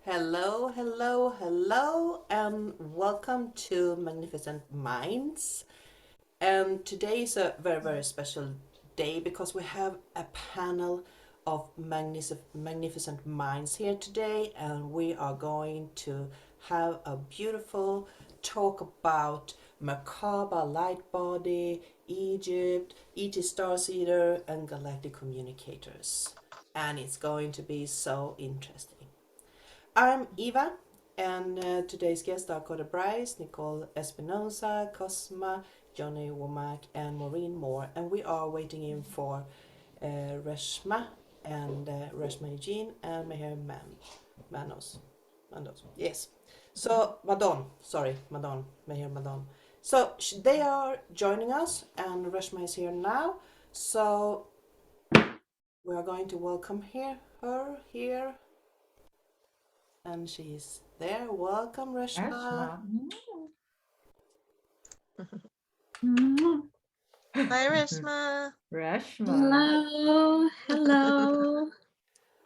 Hello, hello, hello, and welcome to Magnificent Minds. And today is a very, very special day because we have a panel of magnificent minds here today, and we are going to have a beautiful talk about Merkabah light body, Egypt, ET Starseeder, and galactic communicators. And it's going to be so interesting. I'm Eva, and today's guests are Cody Bryce, Nicole Espinosa, Cosma, Johnnie Womack, and Maureen Moore, and we are waiting in for Reshma and Reshma Eugene and Manos. Yes. So Mehernaz Madon. So they are joining us, and Reshma is here now. So we are going to welcome her here. And she's there. Welcome, Reshma. Hi, Reshma. Hello. Hello.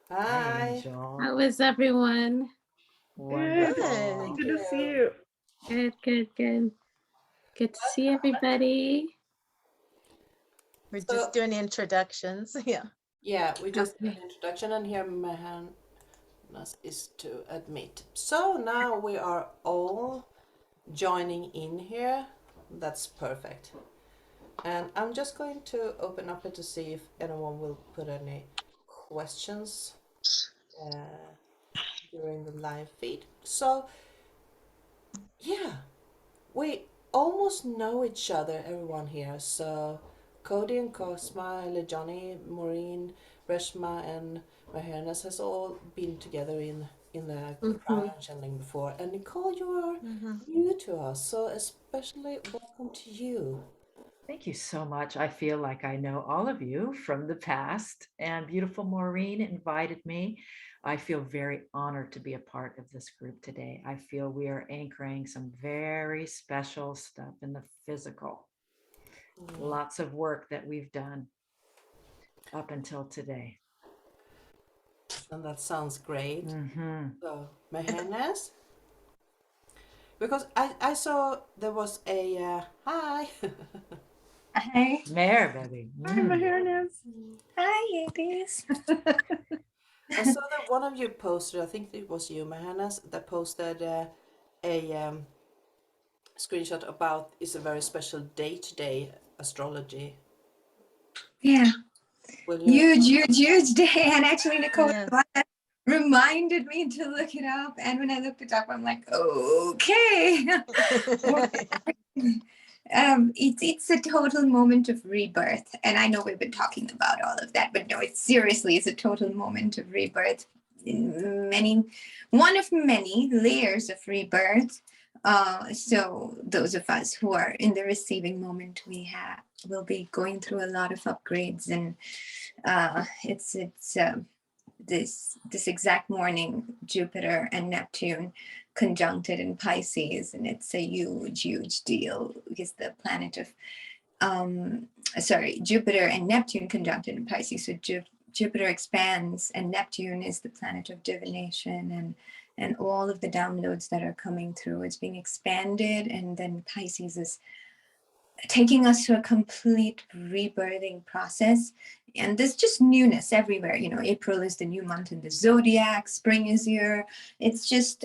Hi. Angel. How is everyone? Wonderful. Good. Good to see you. Good. Good to see everybody. We're just doing introductions. Yeah. Yeah, we just Okay. did an introduction, and here Mehernaz is to admit. So now we are all joining in here. That's perfect. And I'm just going to open up it to see if anyone will put any questions during the live feed. So, yeah, we almost know each other, everyone here. So, Cody and Cosma, Johnny, Maureen, Reshma, and Mehernaz has all been together in the prior channeling before. And Nicole, you are new to us, so especially welcome to you. Thank you so much. I feel like I know all of you from the past, and beautiful Maureen invited me. I feel very honored to be a part of this group today. I feel we are anchoring some very special stuff in the physical. Lots of work that we've done up until today. And that sounds great. Mm-hmm. So, Mehernaz? Because I saw there was a hi. Hi. There, baby. Hi, Mehernaz. Hi, ladies. I saw that one of you posted, I think it was you, Mehernaz, that posted a screenshot about it's a very special day today, astrology. Yeah. Will you? Huge day. And actually, Nicole Yes. reminded me to look it up. And when I looked it up, I'm like, okay. It's a total moment of rebirth, and I know we've been talking about all of that, but no, it seriously is a total moment of rebirth in one of many layers of rebirth. So those of us who are in the receiving moment, will be going through a lot of upgrades, and it's this exact morning, Jupiter and Neptune conjuncted in Pisces, and it's a huge deal because the planet of Jupiter and Neptune conjuncted in Pisces. So Jupiter expands, and Neptune is the planet of divination and all of the downloads that are coming through. It's being expanded, and then Pisces is taking us to a complete rebirthing process. And there's just newness everywhere. You know, April is the new month in the zodiac, spring is here. It's just,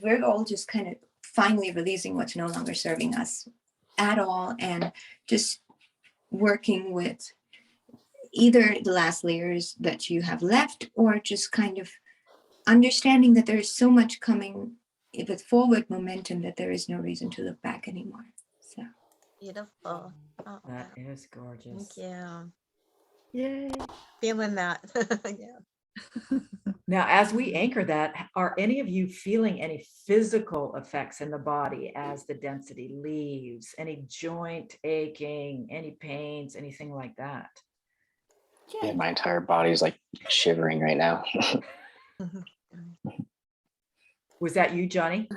we're all just kind of finally releasing what's no longer serving us at all, and just working with either the last layers that you have left, or just kind of understanding that there is so much coming with forward momentum that there is no reason to look back anymore. So Beautiful. Oh, That is gorgeous. thank you. Yay. Feeling that. Yeah. Now, as we anchor that, are any of you feeling any physical effects in the body as the density leaves? Any joint aching, any pains, anything like that? Yeah, my entire body is like shivering right now. Was that you, Johnny?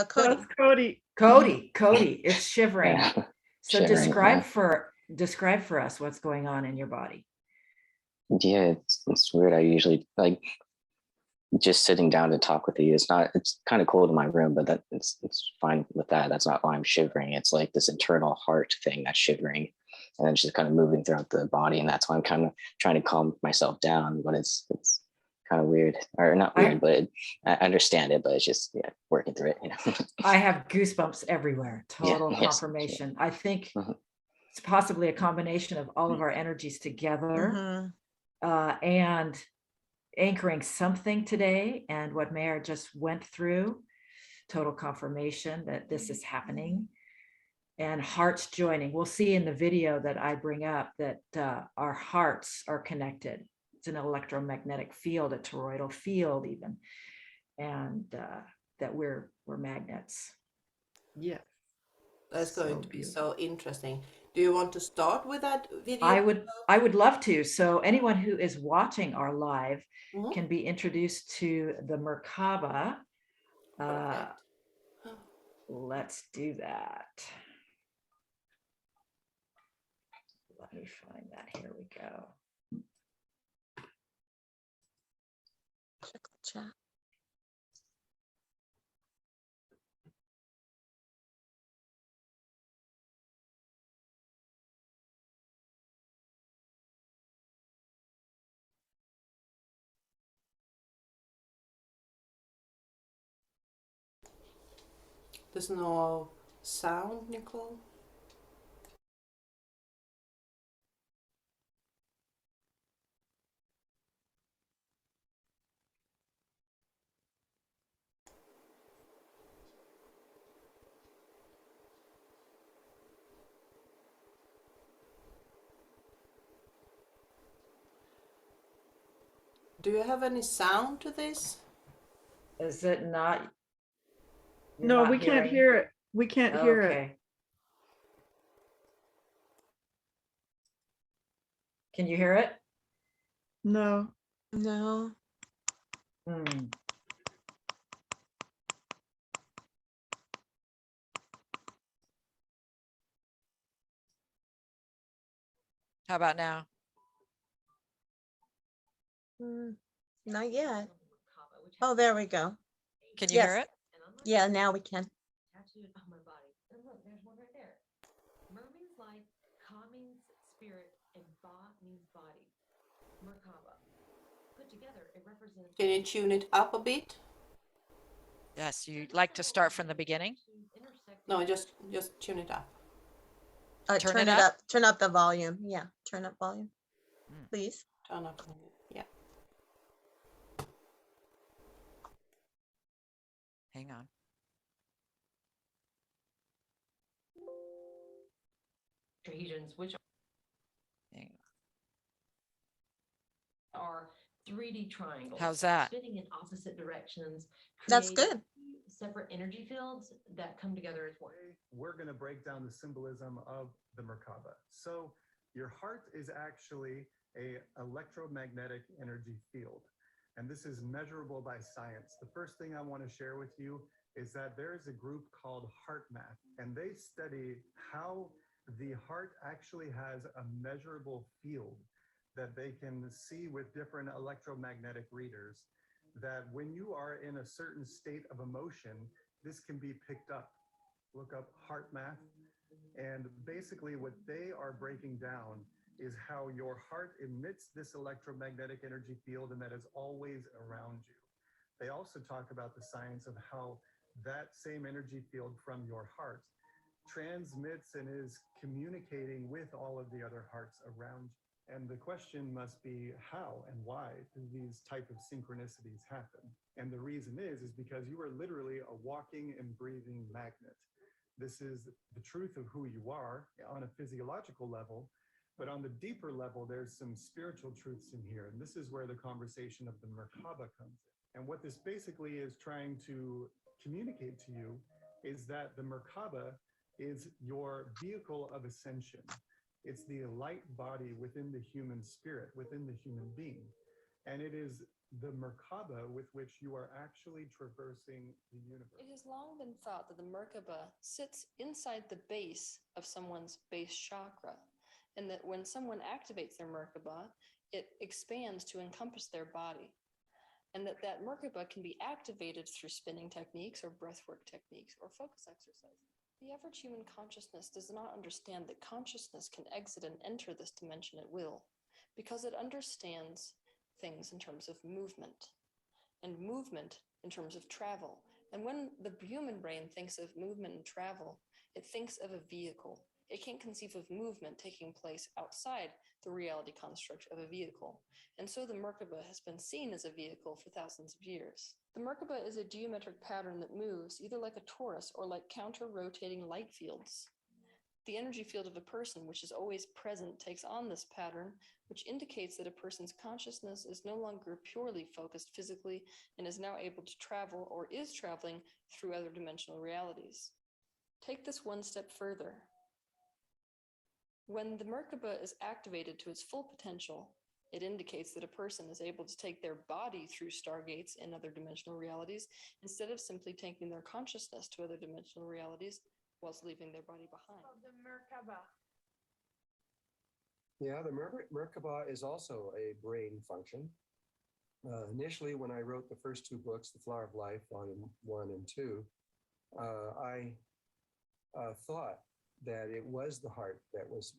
Cody. That's Cody. Cody, it's shivering. Yeah. So Shivering, describe for us what's going on in your body. Yeah, it's weird. I usually like just sitting down to talk with you. It's kind of cold in my room, but it's fine with that. That's not why I'm shivering. It's like this internal heart thing that's shivering, and then just kind of moving throughout the body. And that's why I'm kind of trying to calm myself down, but it's kind of weird, or not weird, but I understand it, but it's just, working through it, I have goosebumps everywhere. Total yes. confirmation. I think Mhm. it's possibly a combination of all of our energies together, and anchoring something today, and what Mayor just went through. Total confirmation that this is happening, and hearts joining. We'll see in the video that I bring up that our hearts are connected. It's an electromagnetic field, a toroidal field even, and that we're magnets. Yeah. That's So going to be beautiful. so interesting. Do you want to start with that video? I would love to. So anyone who is watching our live Mhm. can be introduced to the Merkabah. Perfect. Let's do that. Let me find that. Here we go. Check the chat. There's no sound, Nicole? Do you have any sound to this? Is it not? You're No, not we can't hearing? hear it. We can't hear it. Okay. Can you hear it? No. No. Hmm. How about now? Not yet. Oh, there we go. Can you Yes. hear it? Yeah, now we can. Tattooed on my body. And look, there's one right there. Mer means light, Ka means spirit, and Ba means body. Merkabah. Put together, it represents. Can you tune it up a bit? Yes, you'd like to start from the beginning? No, just tune it up. Turn it up. Turn up the volume. Yeah, turn up volume, please. Turn up. Yeah. Hang on. Tetrahedrons, which are 3D triangles. How's that? Spinning in opposite directions. That's create good. Separate energy fields that come together as one. We're going to break down the symbolism of the Merkabah. So your heart is actually a electromagnetic energy field, and this is measurable by science. The first thing I want to share with you is that there is a group called HeartMath, and they study how the heart actually has a measurable field that they can see with different electromagnetic readers, that when you are in a certain state of emotion, this can be picked up. Look up HeartMath, and basically what they are breaking down is how your heart emits this electromagnetic energy field, and that is always around you. They also talk about the science of how that same energy field from your heart transmits and is communicating with all of the other hearts around you. And the question must be, how and why do these type of synchronicities happen? And the reason is because you are literally a walking and breathing magnet. This is the truth of who you are on a physiological level, but on the deeper level, there's some spiritual truths in here. And this is where the conversation of the Merkabah comes in. And what this basically is trying to communicate to you is that the Merkabah is your vehicle of ascension. It's the light body within the human spirit, within the human being. And it is the Merkabah with which you are actually traversing the universe. It has long been thought that the Merkabah sits inside the base of someone's base chakra, and that when someone activates their Merkabah, it expands to encompass their body. and that Merkabah can be activated through spinning techniques or breathwork techniques or focus exercises. The average human consciousness does not understand that consciousness can exit and enter this dimension at will, because it understands things in terms of movement, and movement in terms of travel. And when the human brain thinks of movement and travel, it thinks of a vehicle. It can't conceive of movement taking place outside the reality construct of a vehicle. And so the Merkabah has been seen as a vehicle for thousands of years. The Merkabah is a geometric pattern that moves either like a torus or like counter-rotating light fields. The energy field of a person, which is always present, takes on this pattern, which indicates that a person's consciousness is no longer purely focused physically and is now able to travel or is traveling through other dimensional realities. Take this one step further. When the Merkabah is activated to its full potential, it indicates that a person is able to take their body through stargates in other dimensional realities instead of simply taking their consciousness to other dimensional realities whilst leaving their body behind. The Merkabah. Yeah, the Merkabah is also a brain function. Initially, when I wrote the first two books, The Flower of Life, Volume 1 and 2, I thought that it was the heart that was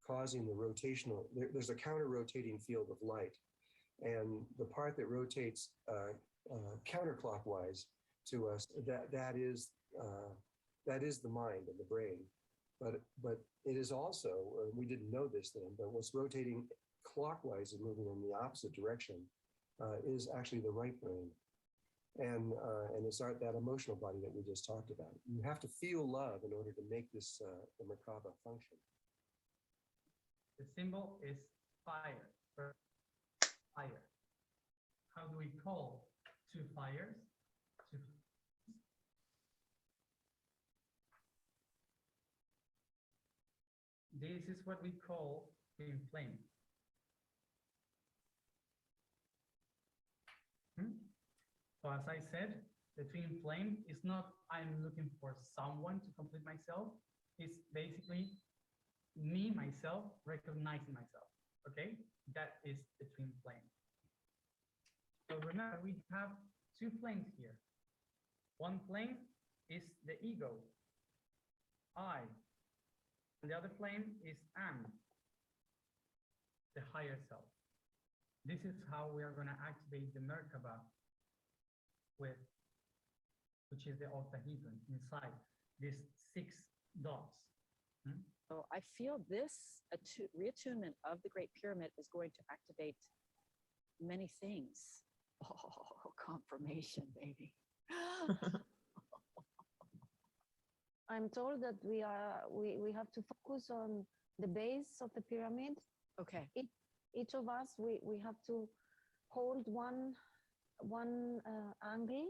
causing the rotational, there's a counter-rotating field of light. And the part that rotates counterclockwise to us, that is the mind and the brain. But it is also, we didn't know this then, but what's rotating clockwise and moving in the opposite direction is actually the right brain. And it's that emotional body that we just talked about. You have to feel love in order to make this the Merkabah function. The symbol is fire. Fire. How do we call two fires? This is what we call twin flame. So as I said, the twin flame is not I'm looking for someone to complete myself. It's basically me, myself, recognizing myself. Okay? That is the twin flame. So remember, we have two flames here. One flame is the ego, I. And the other flame is am, the higher self. This is how we are going to activate the Merkabah which is the octahedron inside these 6 dots. So I feel this reattunement of the Great Pyramid is going to activate many things. Oh, confirmation, baby. I'm told that we have to focus on the base of the pyramid. Okay. Each of us, we have to hold one angle.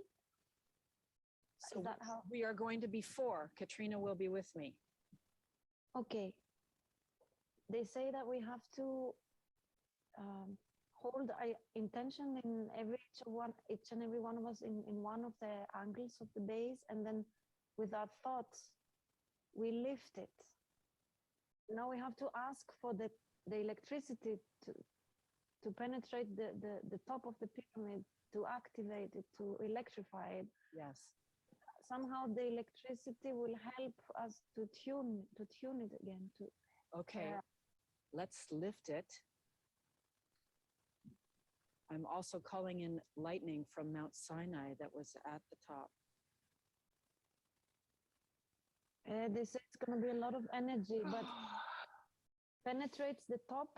So that how we are going to be 4. Katrina will be with me. Okay. They say that we have to hold intention in each and every one of us in one of the angles of the base, and then with our thoughts, we lift it. Now we have to ask for the electricity to penetrate the top of the pyramid, to activate it, to electrify it. Yes. Somehow the electricity will help us to tune it again. Okay, let's lift it. I'm also calling in lightning from Mount Sinai that was at the top. They say it's going to be a lot of energy, but penetrates the top.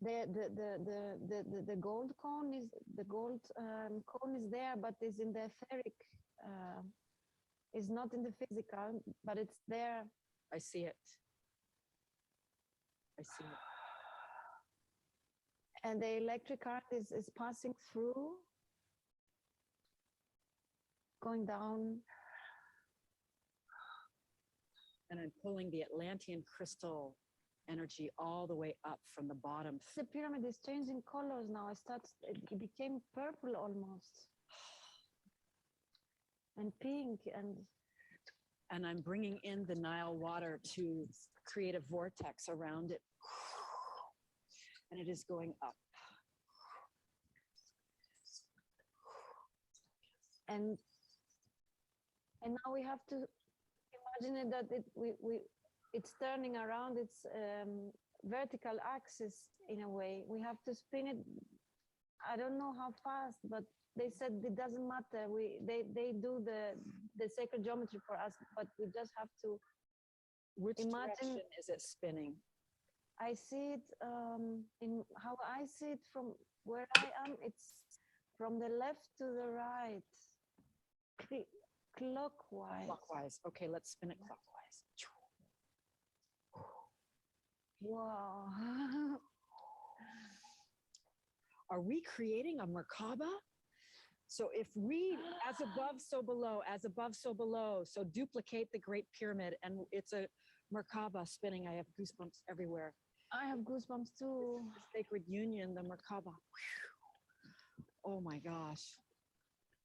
The gold cone is there, but is in the etheric. Is not in the physical, but it's there. I see it. I see it. And the electric current is passing through, going down. And I'm pulling the Atlantean crystal energy all the way up from the bottom. The pyramid is changing colors now. It became purple almost. And pink. And I'm bringing in the Nile water to create a vortex around it. And it is going up. and now we have to imagine it that it's turning around its vertical axis in a way. We have to spin it. I don't know how fast, but they said it doesn't matter. They do the sacred geometry for us, but we just have to. Which imagine. direction is it spinning? I see it in how I see it from where I am. It's from the left to the right, clockwise. Clockwise. Okay, let's spin it clockwise. Wow. Are we creating a Merkabah? So if we, as above, so below, as above, so below, so duplicate the Great Pyramid, and it's a Merkabah spinning. I have goosebumps everywhere. I have goosebumps too. The sacred union, the Merkabah. Oh my gosh.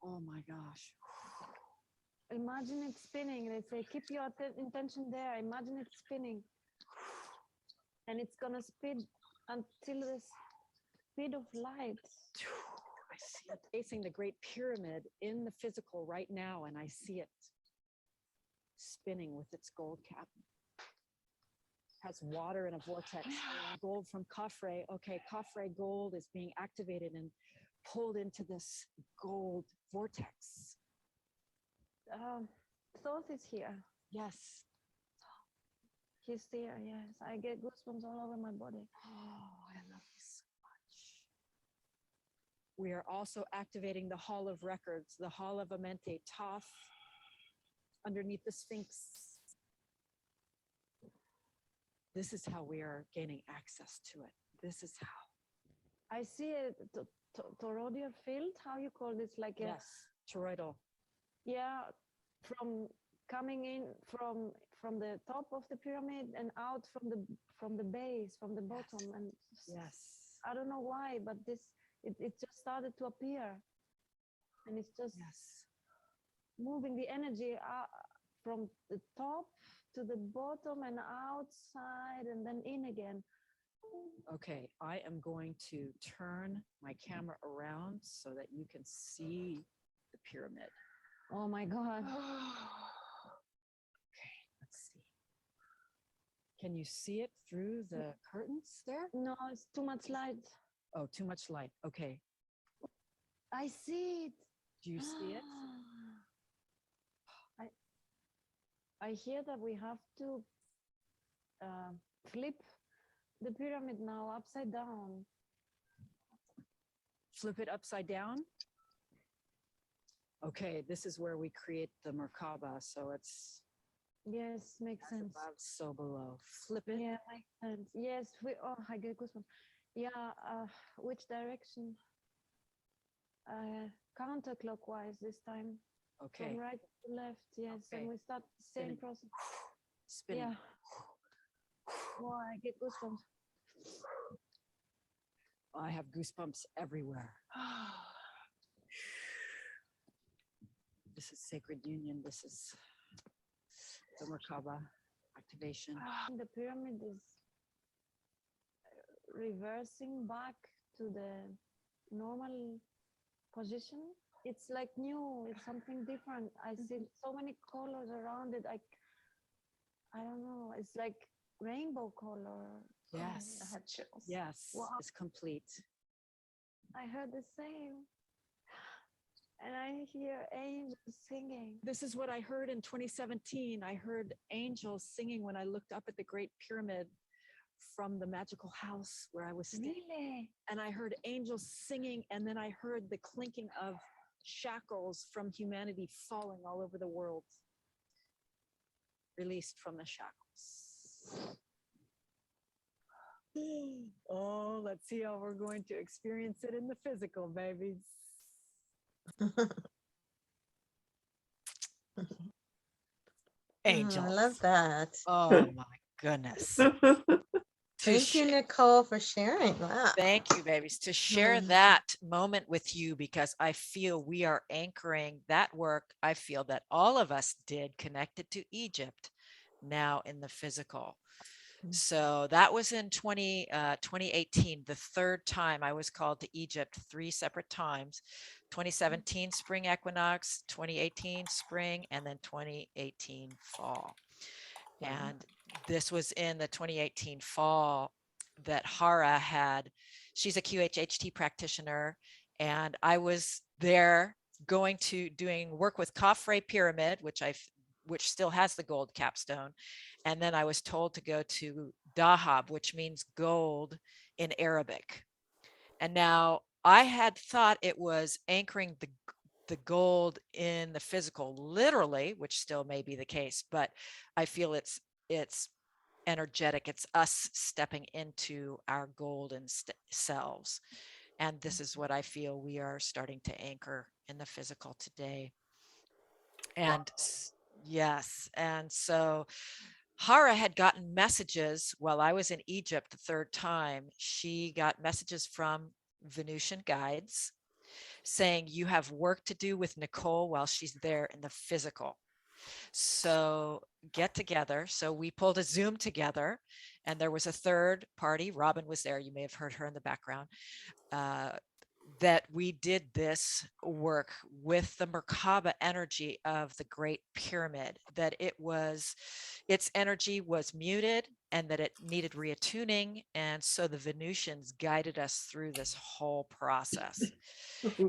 Oh my gosh. Imagine it spinning. They say, keep your intention there. Imagine it spinning. And it's going to speed until the speed of light. I see it facing the Great Pyramid in the physical right now, and I see it spinning with its gold cap. Has water in a vortex. Gold from Khafre. Okay, Khafre gold is being activated and pulled into this gold vortex. Thoth is here. Yes. He's there, yes. I get goosebumps all over my body. Oh, I love you so much. We are also activating the Hall of Records, the Hall of Amente, Thoth, underneath the Sphinx. This is how we are gaining access to it. This is how. I see a toroidal field. How you call this? Like yes, toroidal. Yeah, from coming in from the top of the pyramid and out from the base, from the bottom. Yes. And yes, I don't know why, but it just started to appear, and it's just moving the energy from the top to the bottom and outside and then in again. Okay, I am going to turn my camera around so that you can see the pyramid. Oh my God. Okay, let's see. Can you see it through the curtains there? No, it's too much light. Oh, too much light. Okay. I see it. Do you see it? I hear that we have to flip the pyramid now upside down. Flip it upside down? Okay, this is where we create the Merkabah, so it's... Yes, makes sense. Above, so below. Flip it. Yeah, makes sense. Yes, I get goosebumps. Yeah, which direction? Counterclockwise this time. Okay. From right to left, yes. Okay. And we start the same process. Spinning. Yeah. Wow, I get goosebumps. I have goosebumps everywhere. This is sacred union. This is the Merkabah activation. The pyramid is reversing back to the normal position. It's like new. It's something different. I see so many colors around it. I don't know. It's like rainbow color. Yes. I had chills. Yes. Wow. It's complete. I heard the same. And I hear angels singing. This is what I heard in 2017. I heard angels singing when I looked up at the Great Pyramid from the magical house where I was staying. Really? And I heard angels singing, and then I heard the clinking of shackles from humanity falling all over the world, released from the shackles. Oh, let's see how we're going to experience it in the physical, babies. Angels. I love that. Oh my goodness. Thank you, Nicole, for sharing that. Thank you, babies, to share that moment with you, because I feel we are anchoring that work. I feel that all of us did connected to Egypt now in the physical. So that was in 2018, the third time I was called to Egypt 3 separate times, 2017 spring equinox, 2018 spring, and then 2018 fall. And this was in the 2018 fall that Hara had, she's a QHHT practitioner, and I was there doing work with Khafre Pyramid, which still has the gold capstone. And then I was told to go to Dahab, which means gold in Arabic. And now I had thought it was anchoring the gold in the physical, literally, which still may be the case, but I feel it's energetic. It's us stepping into our golden selves. And this is what I feel we are starting to anchor in the physical today. And yes, and so Hara had gotten messages while I was in Egypt the third time. She got messages from Venusian guides saying, you have work to do with Nicole while she's there in the physical. So get together. So we pulled a Zoom together, and there was a third party. Robin was there. You may have heard her in the background. That we did this work with the Merkabah energy of the Great Pyramid, that its energy was muted and that it needed reattuning. And so the Venusians guided us through this whole process.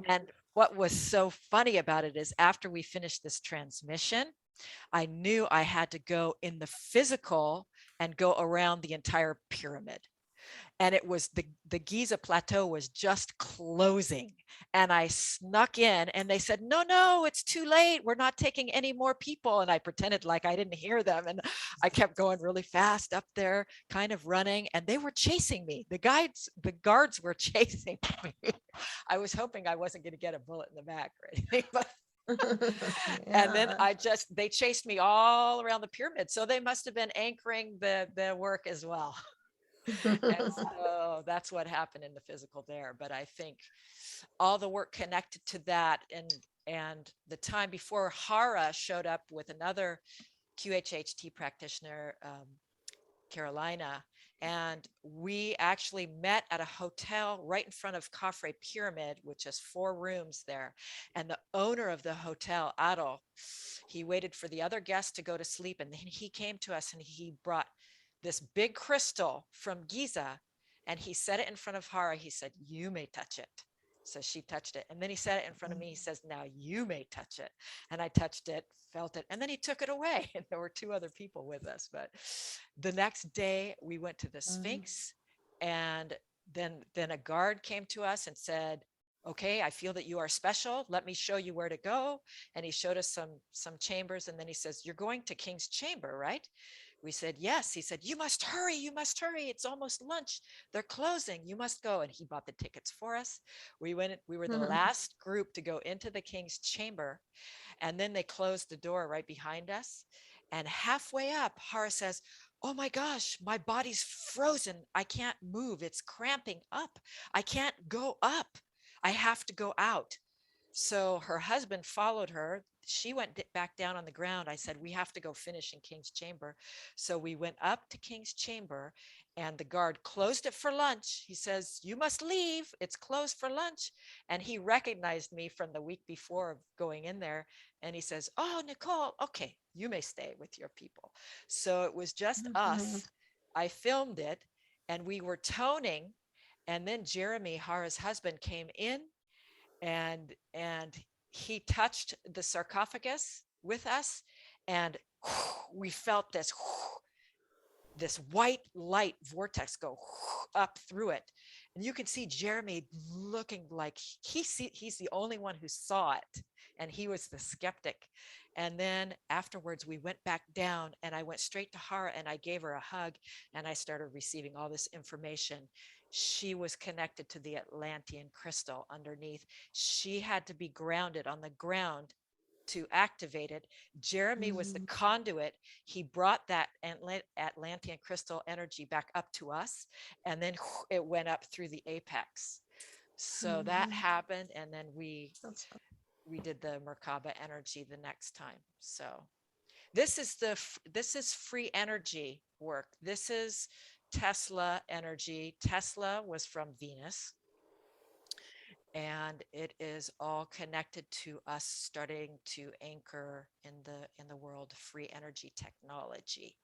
And what was so funny about it is after we finished this transmission, I knew I had to go in the physical and go around the entire pyramid. And it was the Giza plateau was just closing, and I snuck in, and they said, no, it's too late. We're not taking any more people. And I pretended like I didn't hear them. And I kept going really fast up there, kind of running, and they were chasing me. The guards were chasing me. I was hoping I wasn't going to get a bullet in the back or anything, but and then they chased me all around the pyramid. So they must have been anchoring the work as well. And so that's what happened in the physical there. But I think all the work connected to that, and the time before Hara showed up with another QHHT practitioner, Carolina, and we actually met at a hotel right in front of Khafre Pyramid, which has 4 rooms there. And the owner of the hotel, Adol, he waited for the other guests to go to sleep, and then he came to us and he brought this big crystal from Giza, and he set it in front of Hara. He said, you may touch it. So she touched it. And then he set it in front of me. He says, now you may touch it. And I touched it, felt it, and then he took it away. And there were 2 other people with us. But the next day we went to the Sphinx, and then a guard came to us and said, okay, I feel that you are special. Let me show you where to go. And he showed us some chambers. And then he says, you're going to King's Chamber, right? We said, yes. He said, you must hurry. It's almost lunch. They're closing. You must go. And he bought the tickets for us. We were the last group to go into the King's Chamber. And then they closed the door right behind us. And halfway up, Hara says, oh my gosh, my body's frozen. I can't move. It's cramping up. I can't go up. I have to go out. So her husband followed her. She went back down on the ground. I said, we have to go finish in King's Chamber. So we went up to King's Chamber, and the guard closed it for lunch. He says, you must leave. It's closed for lunch. And he recognized me from the week before going in there. And he says, oh, Nicole, okay, you may stay with your people. So it was just us. I filmed it, and we were toning. And then Jeremy, Hara's husband, came in, and he touched the sarcophagus with us, and we felt this white light vortex go up through it. And you can see Jeremy looking like he's the only one who saw it, and he was the skeptic. And then afterwards we went back down, and I went straight to Hara, and I gave her a hug, and I started receiving all this information. She was connected to the Atlantean crystal underneath. She had to be grounded on the ground to activate it. Jeremy was the conduit. He brought that Atlantean crystal energy back up to us, and then it went up through the apex. So that happened, and then we did the Merkabah energy the next time. So This is free energy work. This is Tesla energy. Tesla was from Venus, and it is all connected to us starting to anchor in the world free energy technology.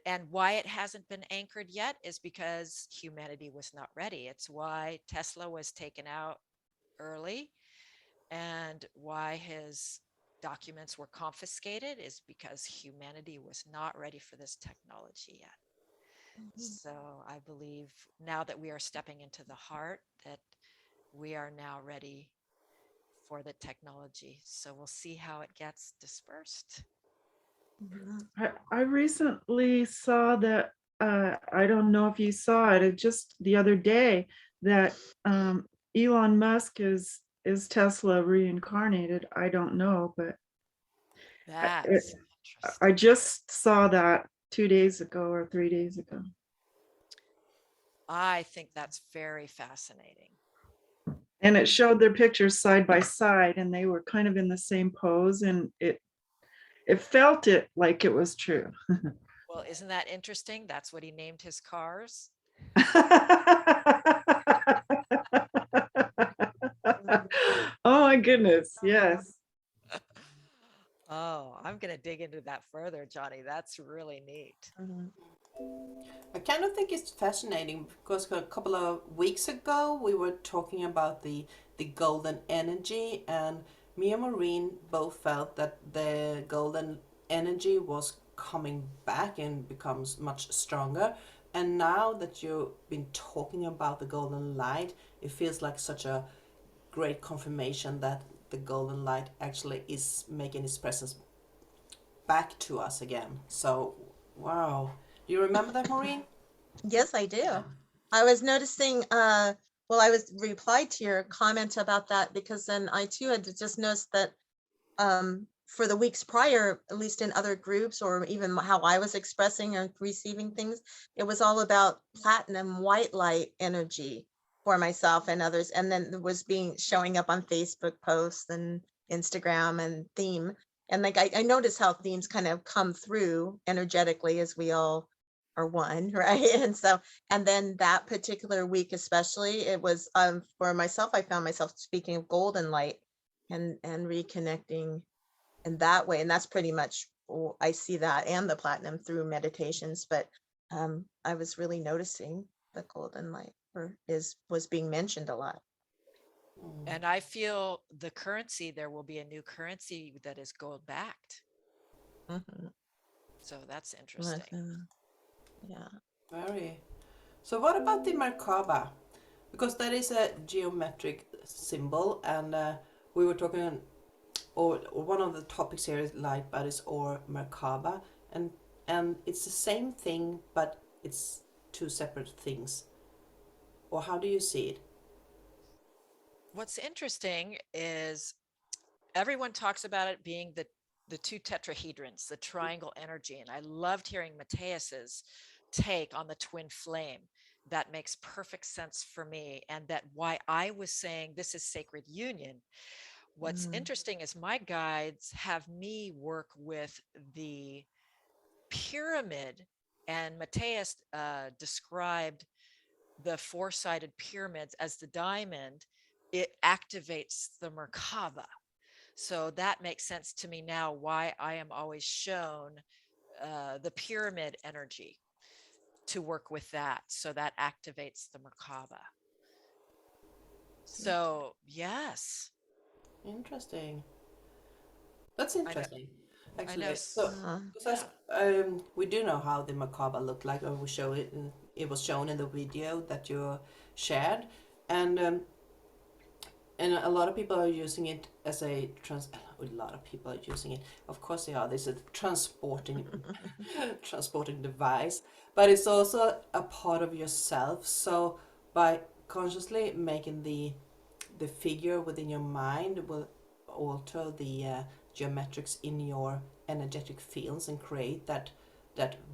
And why it hasn't been anchored yet is because humanity was not ready. It's why Tesla was taken out early, and why his documents were confiscated is because humanity was not ready for this technology yet. So I believe now that we are stepping into the heart, that we are now ready for the technology. So we'll see how it gets dispersed. I recently saw that, I don't know if you saw it, just the other day, that Elon Musk is Tesla reincarnated. I don't know, but That's I just saw that 2 days ago or 3 days ago. I think that's very fascinating. And it showed their pictures side by side, and they were kind of in the same pose, and it felt it like it was true. Well, isn't that interesting? That's what he named his cars. Oh my goodness, yes. Oh, I'm going to dig into that further, Johnny. That's really neat. I kind of think it's fascinating because a couple of weeks ago we were talking about the golden energy, and me and Maureen both felt that the golden energy was coming back and becomes much stronger. And now that you've been talking about the golden light, it feels like such a great confirmation that the golden light actually is making its presence back to us again. So, wow. Do you remember that, Maureen? Yes, I do. I was noticing, well, I was replied to your comment about that, because then I too had just noticed that for the weeks prior, at least in other groups, or even how I was expressing or receiving things, it was all about platinum white light energy for myself and others. And then it was showing up on Facebook posts and Instagram and theme. And like, I noticed how themes kind of come through energetically as we all are one, right? And so, and then that particular week, especially, it was for myself, I found myself speaking of golden light and reconnecting in that way. And that's pretty much, I see that and the platinum through meditations, but I was really noticing the golden light was being mentioned a lot. And I feel the currency, there will be a new currency that is gold backed. So that's interesting. Yeah. Very. So what about the Merkabah? Because that is a geometric symbol, and we were talking, or one of the topics here is light bodies or Merkabah, and it's the same thing, but it's two separate things. Or how do you see it? What's interesting is everyone talks about it being the two tetrahedrons, the triangle energy. And I loved hearing Matthias's take on the twin flame. That makes perfect sense for me. And that why I was saying this is sacred union. What's interesting is my guides have me work with the pyramid, and Matthias described the four-sided pyramids as the diamond. It activates the Merkava. So that makes sense to me now why I am always shown the pyramid energy to work with that. So that activates the Merkava. So yes. Interesting. That's interesting. Actually, I know. so we do know how the Merkabah looked like, or we show it. It was shown in the video that you shared, and a lot of people are using it as a A lot of people are using it. Of course, they are. This is a transporting device, but it's also a part of yourself. So by consciously making the figure within your mind will alter the geometrics in your energetic fields and create that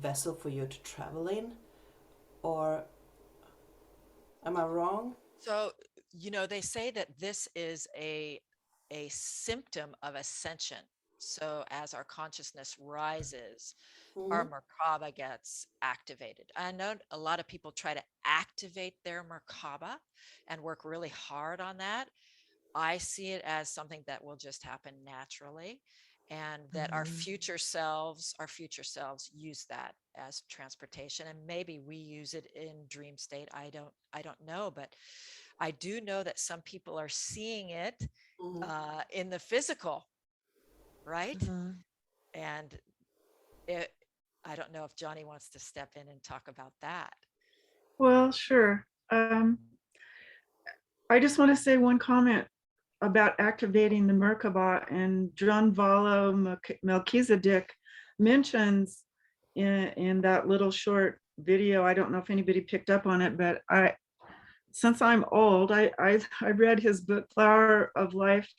vessel for you to travel in. Or am I wrong? So, they say that this is a symptom of ascension. So as our consciousness rises, our Mhm. Merkaba gets activated. I know a lot of people try to activate their Merkaba and work really hard on that. I see it as something that will just happen naturally, and that our future selves use that as transportation, and maybe we use it in dream state. I don't know, but I do know that some people are seeing it Mhm. in the physical, right? Mhm. And it, I don't know if Johnnie wants to step in and talk about that. Well, sure. I just want to say one comment about activating the Merkabah, and John Valo Melchizedek mentions in that little short video. I don't know if anybody picked up on it, but since I'm old, I read his book Flower of Life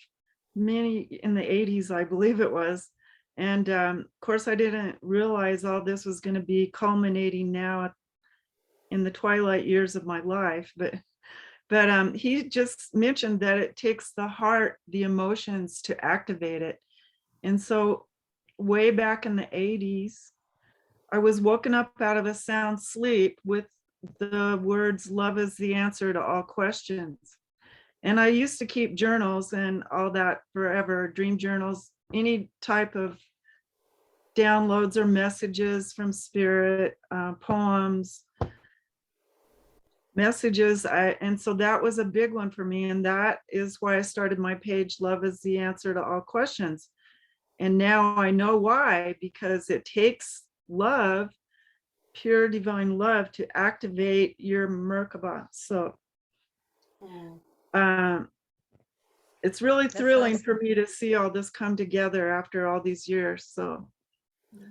many in the 80s, I believe it was. And of course, I didn't realize all this was going to be culminating now in the twilight years of my life. But he just mentioned that it takes the heart, the emotions to activate it. And so way back in the 80s, I was woken up out of a sound sleep with the words, "Love is the answer to all questions." And I used to keep journals and all that forever, dream journals, any type of downloads or messages from spirit, poems, messages. And so that was a big one for me. And that is why I started my page, Love is the Answer to All Questions. And now I know why, because it takes love, pure divine love, to activate your Merkabah. So it's really thrilling for me to see all this come together after all these years. So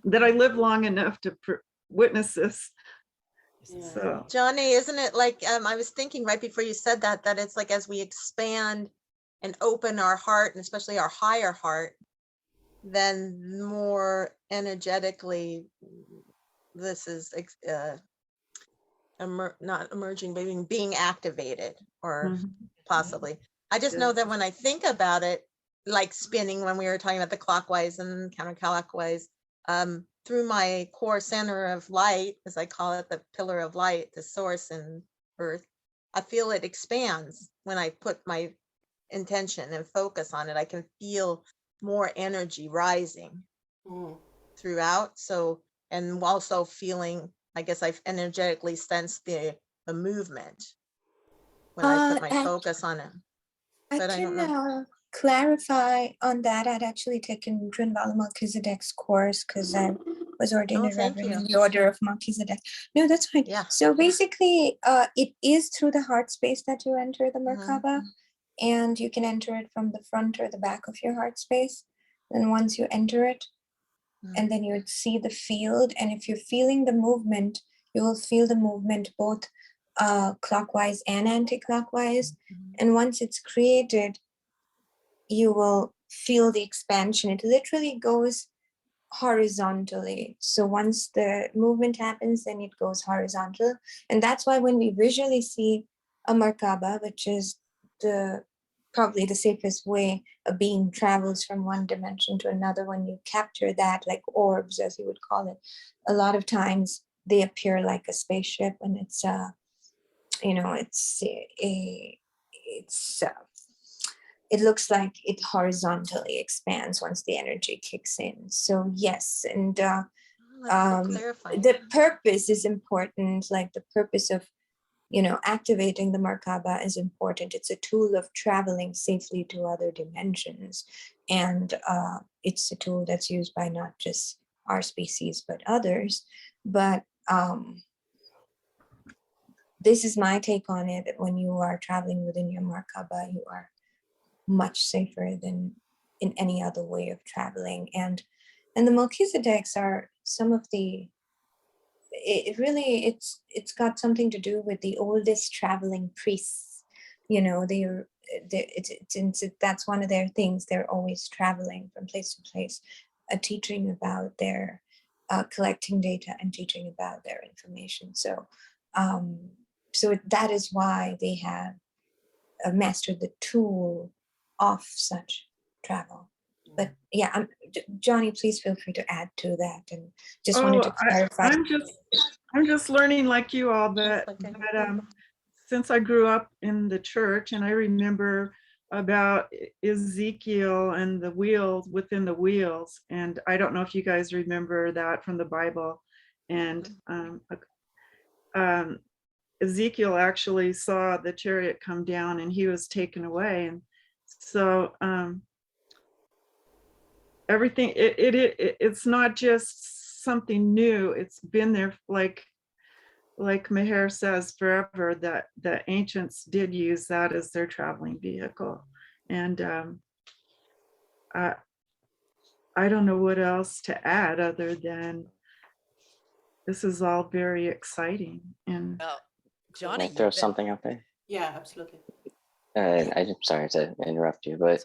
that I lived long enough to witness this. So Johnnie, isn't it like, I was thinking right before you said that it's like as we expand and open our heart, and especially our higher heart, then more energetically this is not emerging, but being activated, or possibly. I just know that when I think about it, like spinning, when we were talking about the clockwise and counterclockwise, through my core center of light, as I call it, the pillar of light, the source and earth, I feel it expands when I put my intention and focus on it. I can feel more energy rising throughout. So, and also feeling, I guess I've energetically sensed the movement when I put my focus on it. But I don't know. can clarify on that. I'd actually taken Drinvala Melchizedek's course because I was ordained a reverend in the order of Melchizedek. No, that's fine. Yeah. So basically, it is through the heart space that you enter the Merkabah, and you can enter it from the front or the back of your heart space. And once you enter it, and then you would see the field, and if you're feeling the movement, you will feel the movement both clockwise and anti-clockwise. And once it's created, you will feel the expansion. It literally goes horizontally. So once the movement happens, then it goes horizontal. And that's why when we visually see a Merkabah, which is probably the safest way a being travels from one dimension to another, when you capture that, like orbs, as you would call it, a lot of times they appear like a spaceship, and it's it looks like it horizontally expands once the energy kicks in. So yes, and the purpose is important. Like the purpose of activating the Merkabah is important. It's a tool of traveling safely to other dimensions, and it's a tool that's used by not just our species but others. But this is my take on it. That when you are traveling within your Merkabah, you are much safer than in any other way of traveling. And the Melchizedeks are some of the, it's got something to do with the oldest traveling priests. That's one of their things. They're always traveling from place to place, teaching about their collecting data and teaching about their information. So that is why they have mastered the tool of such travel. But yeah, Johnnie, please feel free to add to that. And just wanted to Oh, clarify. I'm just learning like you all, but, Okay. since I grew up in the church and I remember about Ezekiel and the wheels within the wheels, and I don't know if you guys remember that from the Bible. And Ezekiel actually saw the chariot come down and he was taken away. And so everything, it's not just something new. It's been there, like Meher says, forever, that the ancients did use that as their traveling vehicle. And I don't know what else to add other than this is all very exciting. And Well, Can Johnnie, I throw something out there? Yeah, absolutely. I'm sorry to interrupt you, but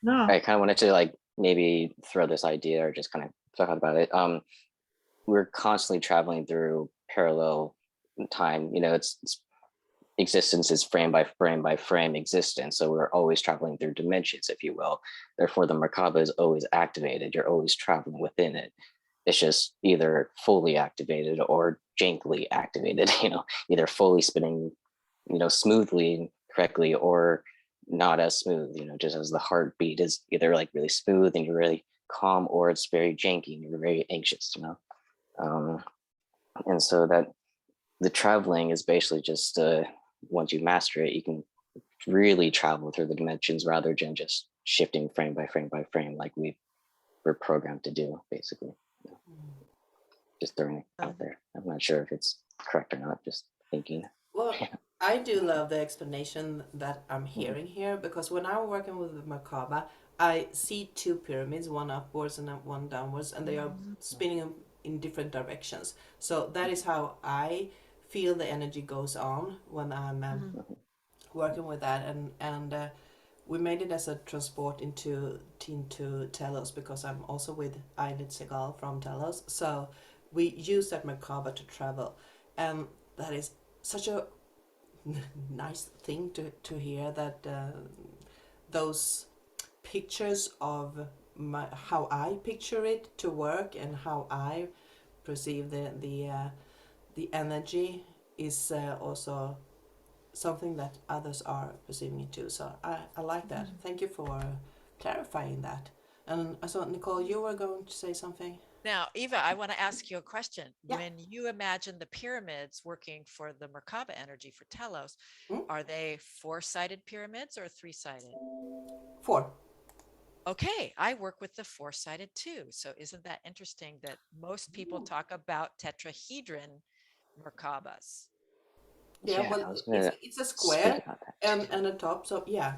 no, I kind of wanted to like maybe throw this idea or just kind of talk about it. We're constantly traveling through parallel time. You know, it's existence is frame by frame existence. So we're always traveling through dimensions, if you will. Therefore, the Merkabah is always activated. You're always traveling within it. It's just either fully activated or jankily activated, you know, either fully spinning, you know, smoothly, correctly, or not as smooth, you know, just as the heartbeat is either like really smooth and you're really calm, or it's very janky and you're very anxious, you know. And so that the traveling is basically just once you master it, you can really travel through the dimensions rather than just shifting frame by frame like we were programmed to do, basically. You know. Just throwing it out there. I'm not sure if it's correct or not, just thinking. Well, I do love the explanation that I'm hearing here, because when I'm working with the Merkabah, I see two pyramids, one upwards and one downwards, and they are spinning in different directions. So that is how I feel the energy goes on when I'm working with that, and we made it as a transport into Telos, because I'm also with Eilid Segal from Telos. So we use that Merkabah to travel, and that is such a nice thing to hear, that those pictures of how I picture it to work and how I perceive the energy is also something that others are perceiving it too. So I like that. Thank you for clarifying that. And I saw, Nicole, you were going to say something. Now, Eva, I want to ask you a question. Yeah. When you imagine the pyramids working for the Merkabah energy for Telos, are they 4-sided pyramids or 3-sided? 4. Okay, I work with the 4-sided too. So isn't that interesting that most people talk about tetrahedron Merkabahs? Yeah, well, it's a square and a top. So yeah.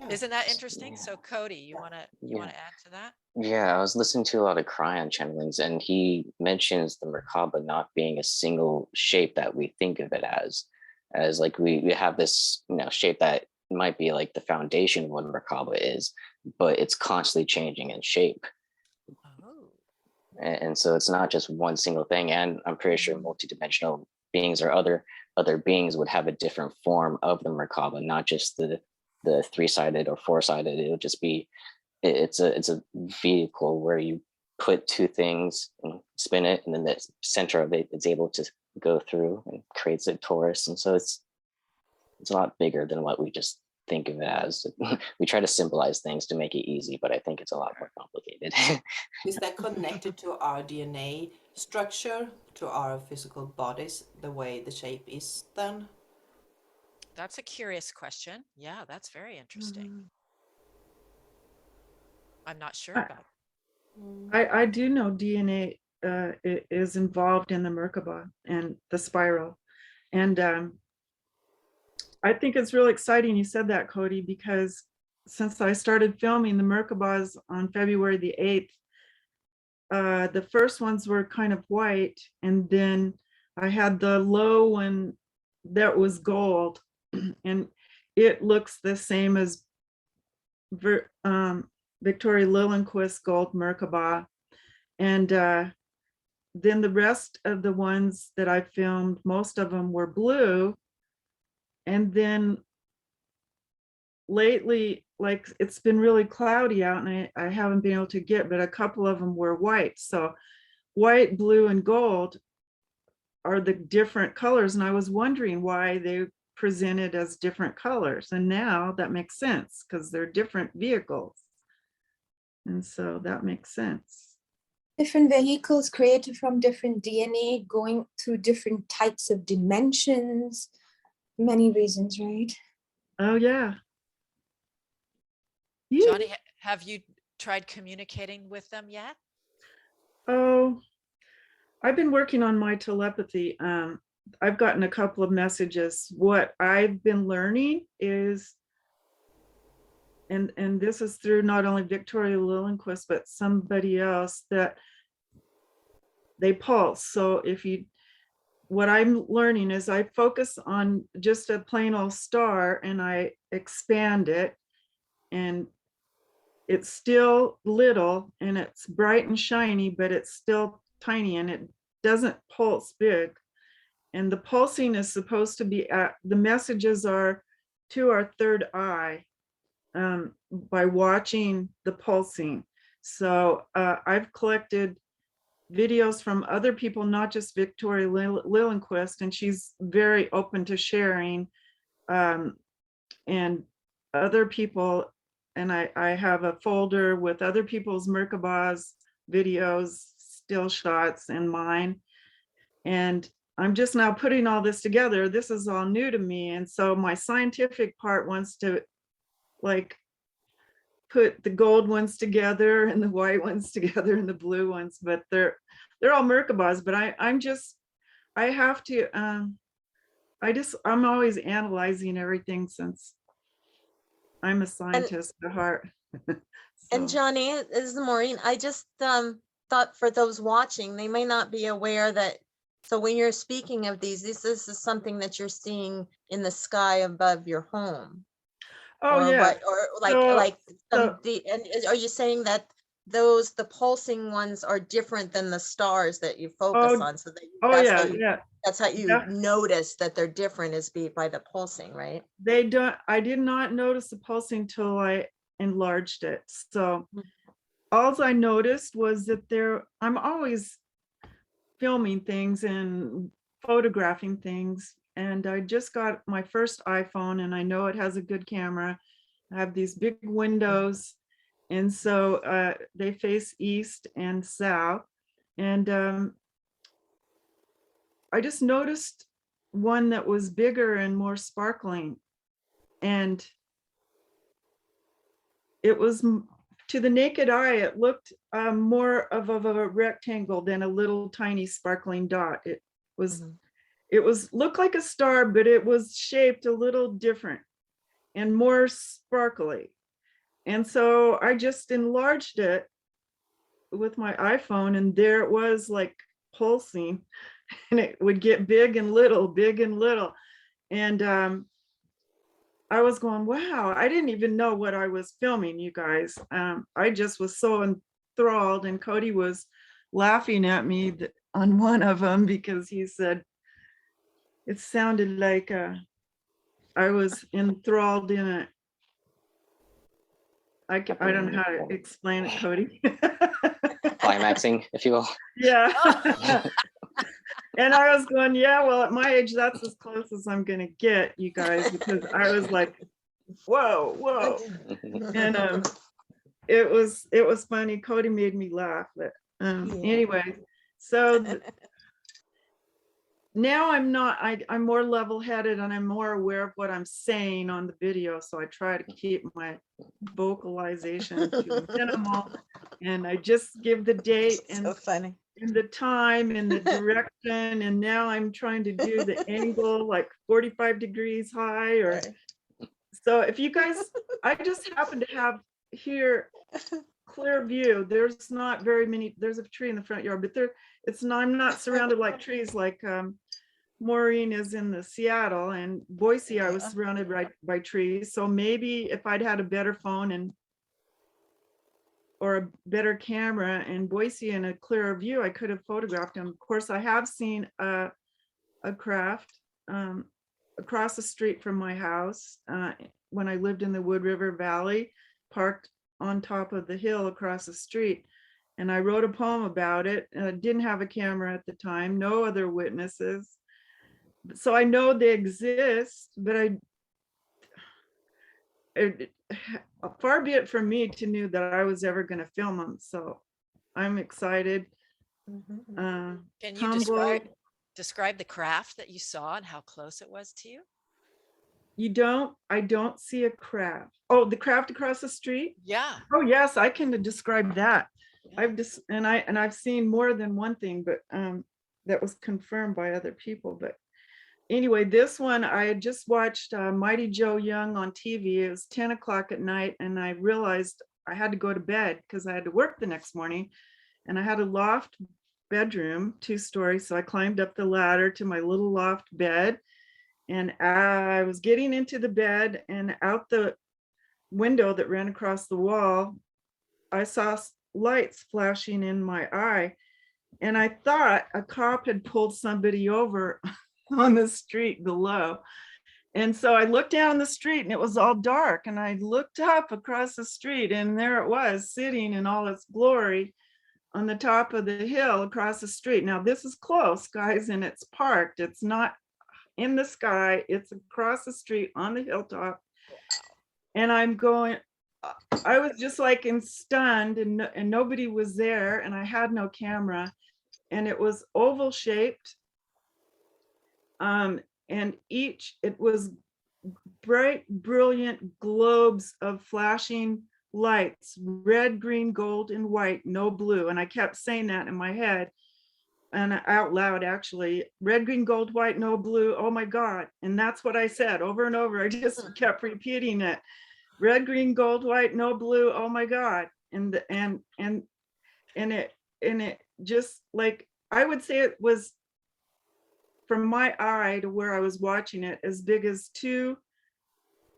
Isn't that interesting? So Cody, you wanna add to that? Yeah, I was listening to a lot of Cryon channelings, and he mentions the Merkabah not being a single shape that we think of it as like we have this, you know, shape that might be like the foundation of what Merkabah is, but it's constantly changing in shape. And so it's not just one single thing. And I'm pretty sure multidimensional beings or other beings would have a different form of the Merkabah, not just the 3-sided or 4-sided. It would just be, it's a vehicle where you put two things and spin it, and then the center of it is able to go through and creates a torus. And so it's a lot bigger than what we just think of it as. We try to symbolize things to make it easy, but I think it's a lot more complicated. Is that connected to our DNA structure, to our physical bodies, the way the shape is then? That's a curious question. Yeah, that's very interesting. I'm not sure about it. I do know DNA is involved in the Merkabah and the spiral. And I think it's really exciting you said that, Cody, because since I started filming the Merkabahs on February the 8th, the first ones were kind of white, and then I had the low one that was gold, and it looks the same as Victoria Lillenquist gold Merkabah. And then the rest of the ones that I filmed, most of them were blue. And then lately, like it's been really cloudy out and I haven't been able to get, but a couple of them were white. So white, blue, and gold are the different colors. And I was wondering why they presented as different colors. And now that makes sense because they're different vehicles. And so that makes sense. Different vehicles created from different DNA, going through different types of dimensions, many reasons, right? Oh, yeah. Johnny, have you tried communicating with them yet? Oh, I've been working on my telepathy. I've gotten a couple of messages. What I've been learning is, and this is through not only Victoria Lillenquist, but somebody else, that they pulse. So what I'm learning is I focus on just a plain old star and I expand it, and it's still little and it's bright and shiny, but it's still tiny and it doesn't pulse big. And the pulsing is supposed to be the messages are to our third eye by watching the pulsing. So I've collected videos from other people, not just Victoria Lillenquist, and she's very open to sharing, and other people. And I have a folder with other people's Merkabahs videos, still shots, and mine. And I'm just now putting all this together. This is all new to me. And so my scientific part wants to like put the gold ones together and the white ones together and the blue ones, but they're all Merkabahs. But I'm always analyzing everything since I'm a scientist at heart. And Johnny, this is Maureen. I just thought for those watching, they may not be aware that, so when you're speaking of these, this is something that you're seeing in the sky above your home. Oh, or yeah. what, or and are you saying that the pulsing ones are different than the stars that you focus on? So that that's how you notice that they're different, is by the pulsing, right? I did not notice the pulsing till I enlarged it. So all I noticed was that I'm always filming things and photographing things. And I just got my first iPhone and I know it has a good camera. I have these big windows. And so they face east and south. And I just noticed one that was bigger and more sparkling. And it was, to the naked eye, it looked more of a rectangle than a little tiny sparkling dot. It was looked like a star, but it was shaped a little different and more sparkly. And so I just enlarged it with my iPhone, and there it was, like pulsing, and it would get big and little, big and little. And I was going, wow, I didn't even know what I was filming, you guys. I just was so enthralled, and Cody was laughing at me on one of them because he said, it sounded like I was enthralled in it. I don't know how to explain it, Cody. Climaxing, if you will. Yeah. And I was going, yeah, well, at my age, that's as close as I'm going to get, you guys, because I was like, whoa, whoa. And it was funny. Cody made me laugh. But anyway, so now I'm more level-headed and I'm more aware of what I'm saying on the video. So I try to keep my vocalization to minimal, and I just give the date and so funny. And the time and the direction. And now I'm trying to do the angle like 45 degrees high, or so if you guys, I just happen to have here clear view. There's not very many, there's a tree in the front yard, but I'm not surrounded like trees like Maureen is in the Seattle, and Boise I was surrounded by trees. So maybe if I'd had a better phone or a better camera in Boise and a clearer view, I could have photographed them. Of course, I have seen a craft across the street from my house when I lived in the Wood River Valley, parked on top of the hill across the street. And I wrote a poem about it. And I didn't have a camera at the time, no other witnesses. So I know they exist, but far be it from me to know that I was ever going to film them. So I'm excited. Can you humble. describe the craft that you saw and how close it was to you? I don't see a craft. Oh, the craft across the street? Yeah. Oh, yes, I can describe that. Yeah. I've seen more than one thing, but that was confirmed by other people. But anyway, this one, I had just watched Mighty Joe Young on TV. It was 10 o'clock at night, and I realized I had to go to bed because I had to work the next morning. And I had a loft bedroom, 2-story. So I climbed up the ladder to my little loft bed. And I was getting into the bed, and out the window that ran across the wall, I saw lights flashing in my eye. And I thought a cop had pulled somebody over on the street below. And so I looked down the street, and it was all dark. And I looked up across the street, and there it was, sitting in all its glory on the top of the hill across the street. Now, this is close, guys, and it's parked. It's not in the sky, it's across the street on the hilltop. And I'm going, I was just like stunned, and nobody was there, and I had no camera, and it was oval shaped. And it was bright, brilliant globes of flashing lights, red, green, gold, and white, no blue. And I kept saying that in my head, and out loud, actually, red, green, gold, white, no blue. Oh my God. And that's what I said over and over. I just kept repeating it. Red, green, gold, white, no blue. Oh my God. And it just, like, I would say it was, from my eye to where I was watching it, as big as 2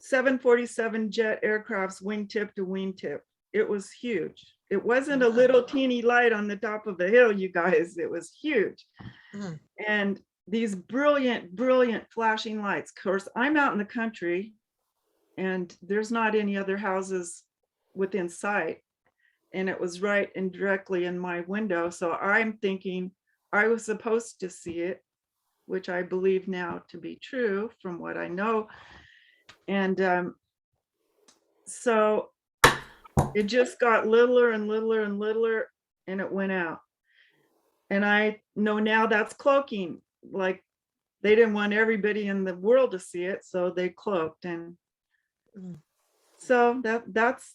747 jet aircrafts wingtip to wingtip. It was huge. It wasn't a little teeny light on the top of the hill, you guys. It was huge. And these brilliant, brilliant flashing lights. Of course, I'm out in the country, and there's not any other houses within sight. And it was right and directly in my window. So I'm thinking I was supposed to see it, which I believe now to be true from what I know. And so it just got littler and littler and littler, and it went out. And I know now that's cloaking. Like, they didn't want everybody in the world to see it, so they cloaked. And so that's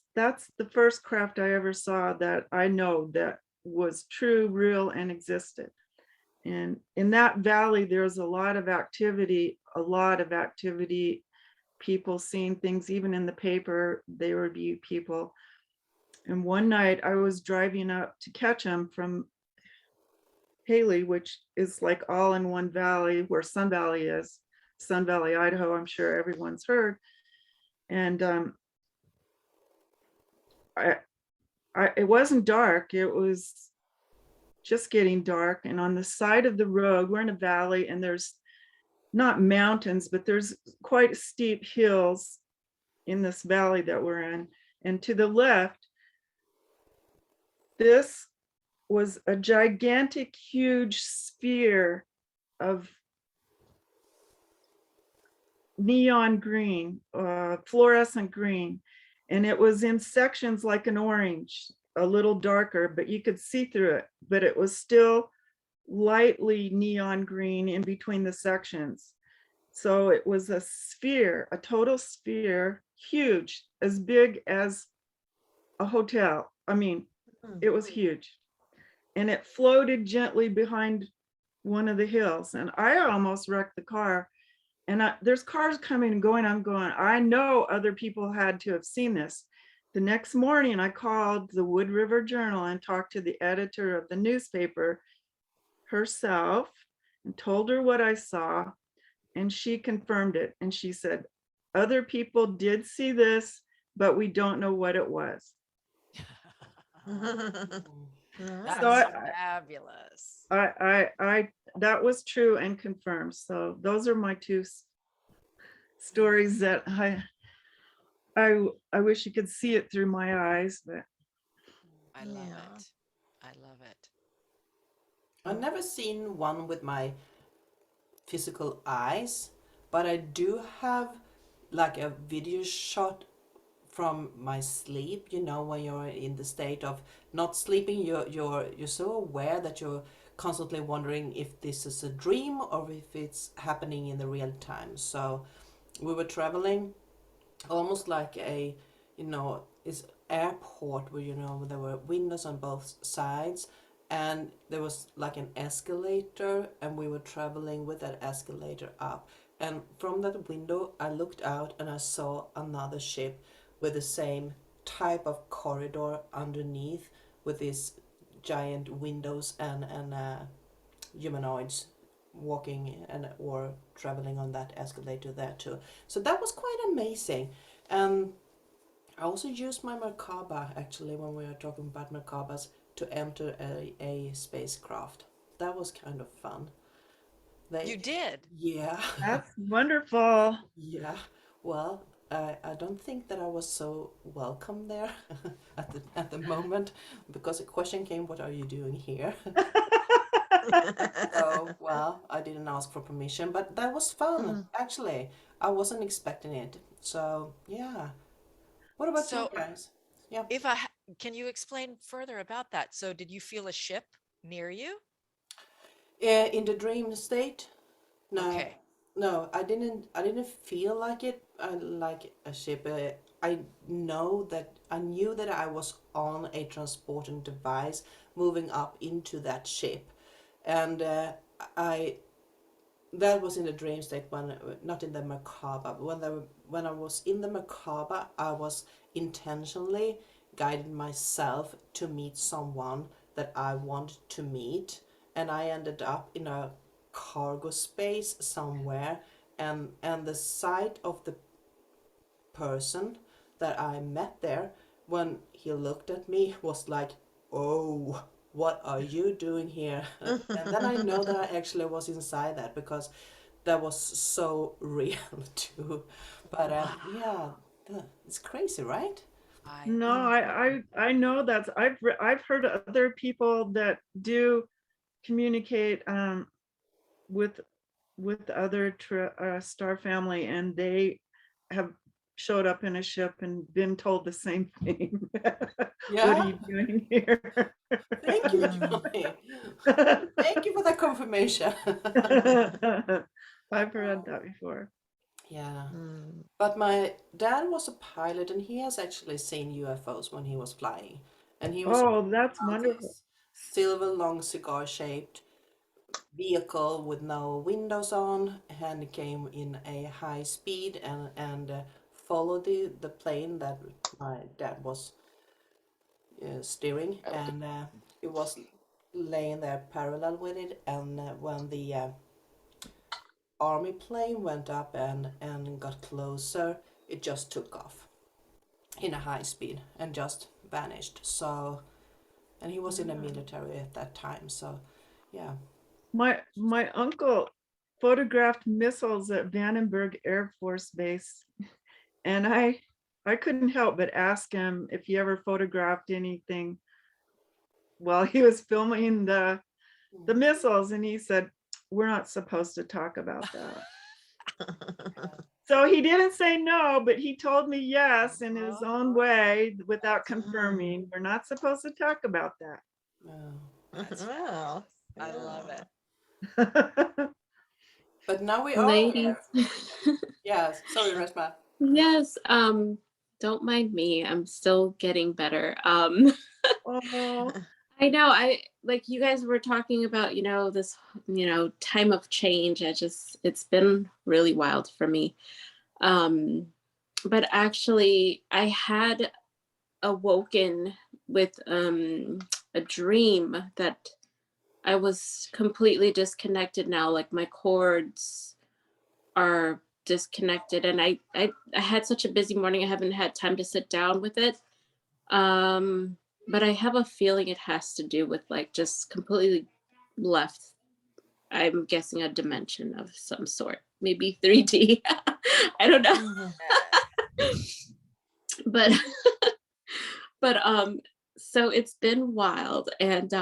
the first craft I ever saw that I know that was true, real, and existed. And in that valley, there's a lot of activity, people seeing things. Even in the paper, they review people. And one night I was driving up to catch them from Haley, which is like all in one valley where Sun Valley is, Sun Valley, Idaho. I'm sure everyone's heard. And it wasn't dark. It was just getting dark. And on the side of the road, we're in a valley, and there's not mountains, but there's quite steep hills in this valley that we're in. And to the left, this was a gigantic, huge sphere of neon green, fluorescent green. And it was in sections like an orange, a little darker, but you could see through it, but it was still lightly neon green in between the sections. So it was a sphere, a total sphere, huge, as big as a hotel. I mean, it was huge. And it floated gently behind one of the hills. And I almost wrecked the car. And there's cars coming and going. I'm going, I know other people had to have seen this. The next morning, I called the Wood River Journal and talked to the editor of the newspaper herself and told her what I saw. And she confirmed it. And she said, other people did see this, but we don't know what it was. That's So fabulous. I that was true and confirmed. So those are my two stories that I wish you could see it through my eyes, but I love Yeah. it. I love it. I've never seen one with my physical eyes, but I do have like a video shot from my sleep. You know, when you're in the state of not sleeping, you're so aware that you're constantly wondering if this is a dream or if it's happening in the real time. So we were traveling almost like a, is airport where, there were windows on both sides, and there was like an escalator, and we were traveling with that escalator up, and from that window I looked out and I saw another ship with the same type of corridor underneath, with these giant windows and humanoids walking and or traveling on that escalator there too. So that was quite amazing. And I also used my Merkabah, actually, when we were talking about Merkabahs, to enter a spacecraft. That was kind of fun. You did? Yeah. that's wonderful. Yeah. Well, I don't think that I was so welcome there at the moment, because the question came, "What are you doing here?" So, well, I didn't ask for permission, but that was fun, actually. I wasn't expecting it. So, yeah. What about you So, guys? Yeah. can you explain further about that? So, did you feel a ship near you? In the dream state? No, Okay. no, I didn't. I didn't feel like it. Like a ship. I knew that I was on a transporting device moving up into that ship, and I that was in the dream state, when not in the Merkabah. When I was in the Merkabah, I was intentionally guiding myself to meet someone that I wanted to meet, and I ended up in a cargo space somewhere, and the sight of the person that I met there, when he looked at me, was like, "Oh, what are you doing here?" And then I know that I actually was inside that, because that was so real too. But yeah, it's crazy, right? No, I know that's I've heard other people that do communicate with other star family, and they have showed up in a ship and been told the same thing. Yeah. What are you doing here? Thank you, Johnny. Thank you for that confirmation. I've heard that before. Yeah. But my dad was a pilot, and he has actually seen UFOs when he was flying. And he was Oh, that's about wonderful. this silver long cigar shaped vehicle with no windows on, and came in a high speed and followed the plane that my dad was steering, and it was laying there parallel with it, and when the army plane went up and got closer, it just took off in a high speed and just vanished. So, and he was in the military at that time, so yeah. My uncle photographed missiles at Vandenberg Air Force Base, and I couldn't help but ask him if he ever photographed anything while he was filming the missiles, and he said, "We're not supposed to talk about that." So he didn't say no, but he told me yes in his own way without confirming. We're not supposed to talk about that. Wow. I love it. But now we are Ladies. here. Yes, sorry, Reshma. Yes, don't mind me. I'm still getting better. Oh, I know, I like you guys were talking about, this, time of change. It's been really wild for me. But actually I had awoken with a dream that I was completely disconnected now, like my cords are disconnected, and I had such a busy morning. I haven't had time to sit down with it. But I have a feeling it has to do with like just completely left. I'm guessing a dimension of some sort, maybe 3D. I don't know. but but so it's been wild. And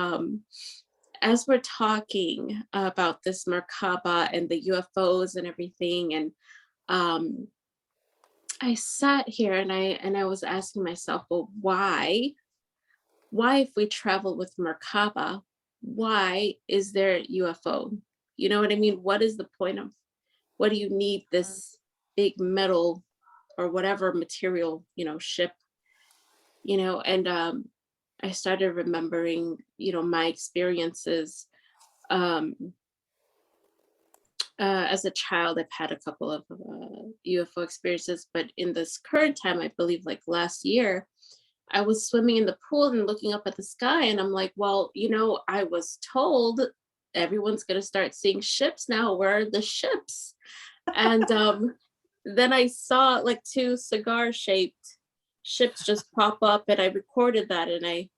as we're talking about this Merkabah and the UFOs and everything, and I sat here and I was asking myself, well, why if we travel with Merkabah, why is there UFO? You know what I mean? What is the point of, what do you need this big metal or whatever material, ship, and I started remembering, my experiences. As a child, I've had a couple of UFO experiences, but in this current time, I believe like last year, I was swimming in the pool and looking up at the sky, and I'm like, well, I was told everyone's going to start seeing ships now. Where are the ships? And then I saw like 2 cigar-shaped ships just pop up, and I recorded that and I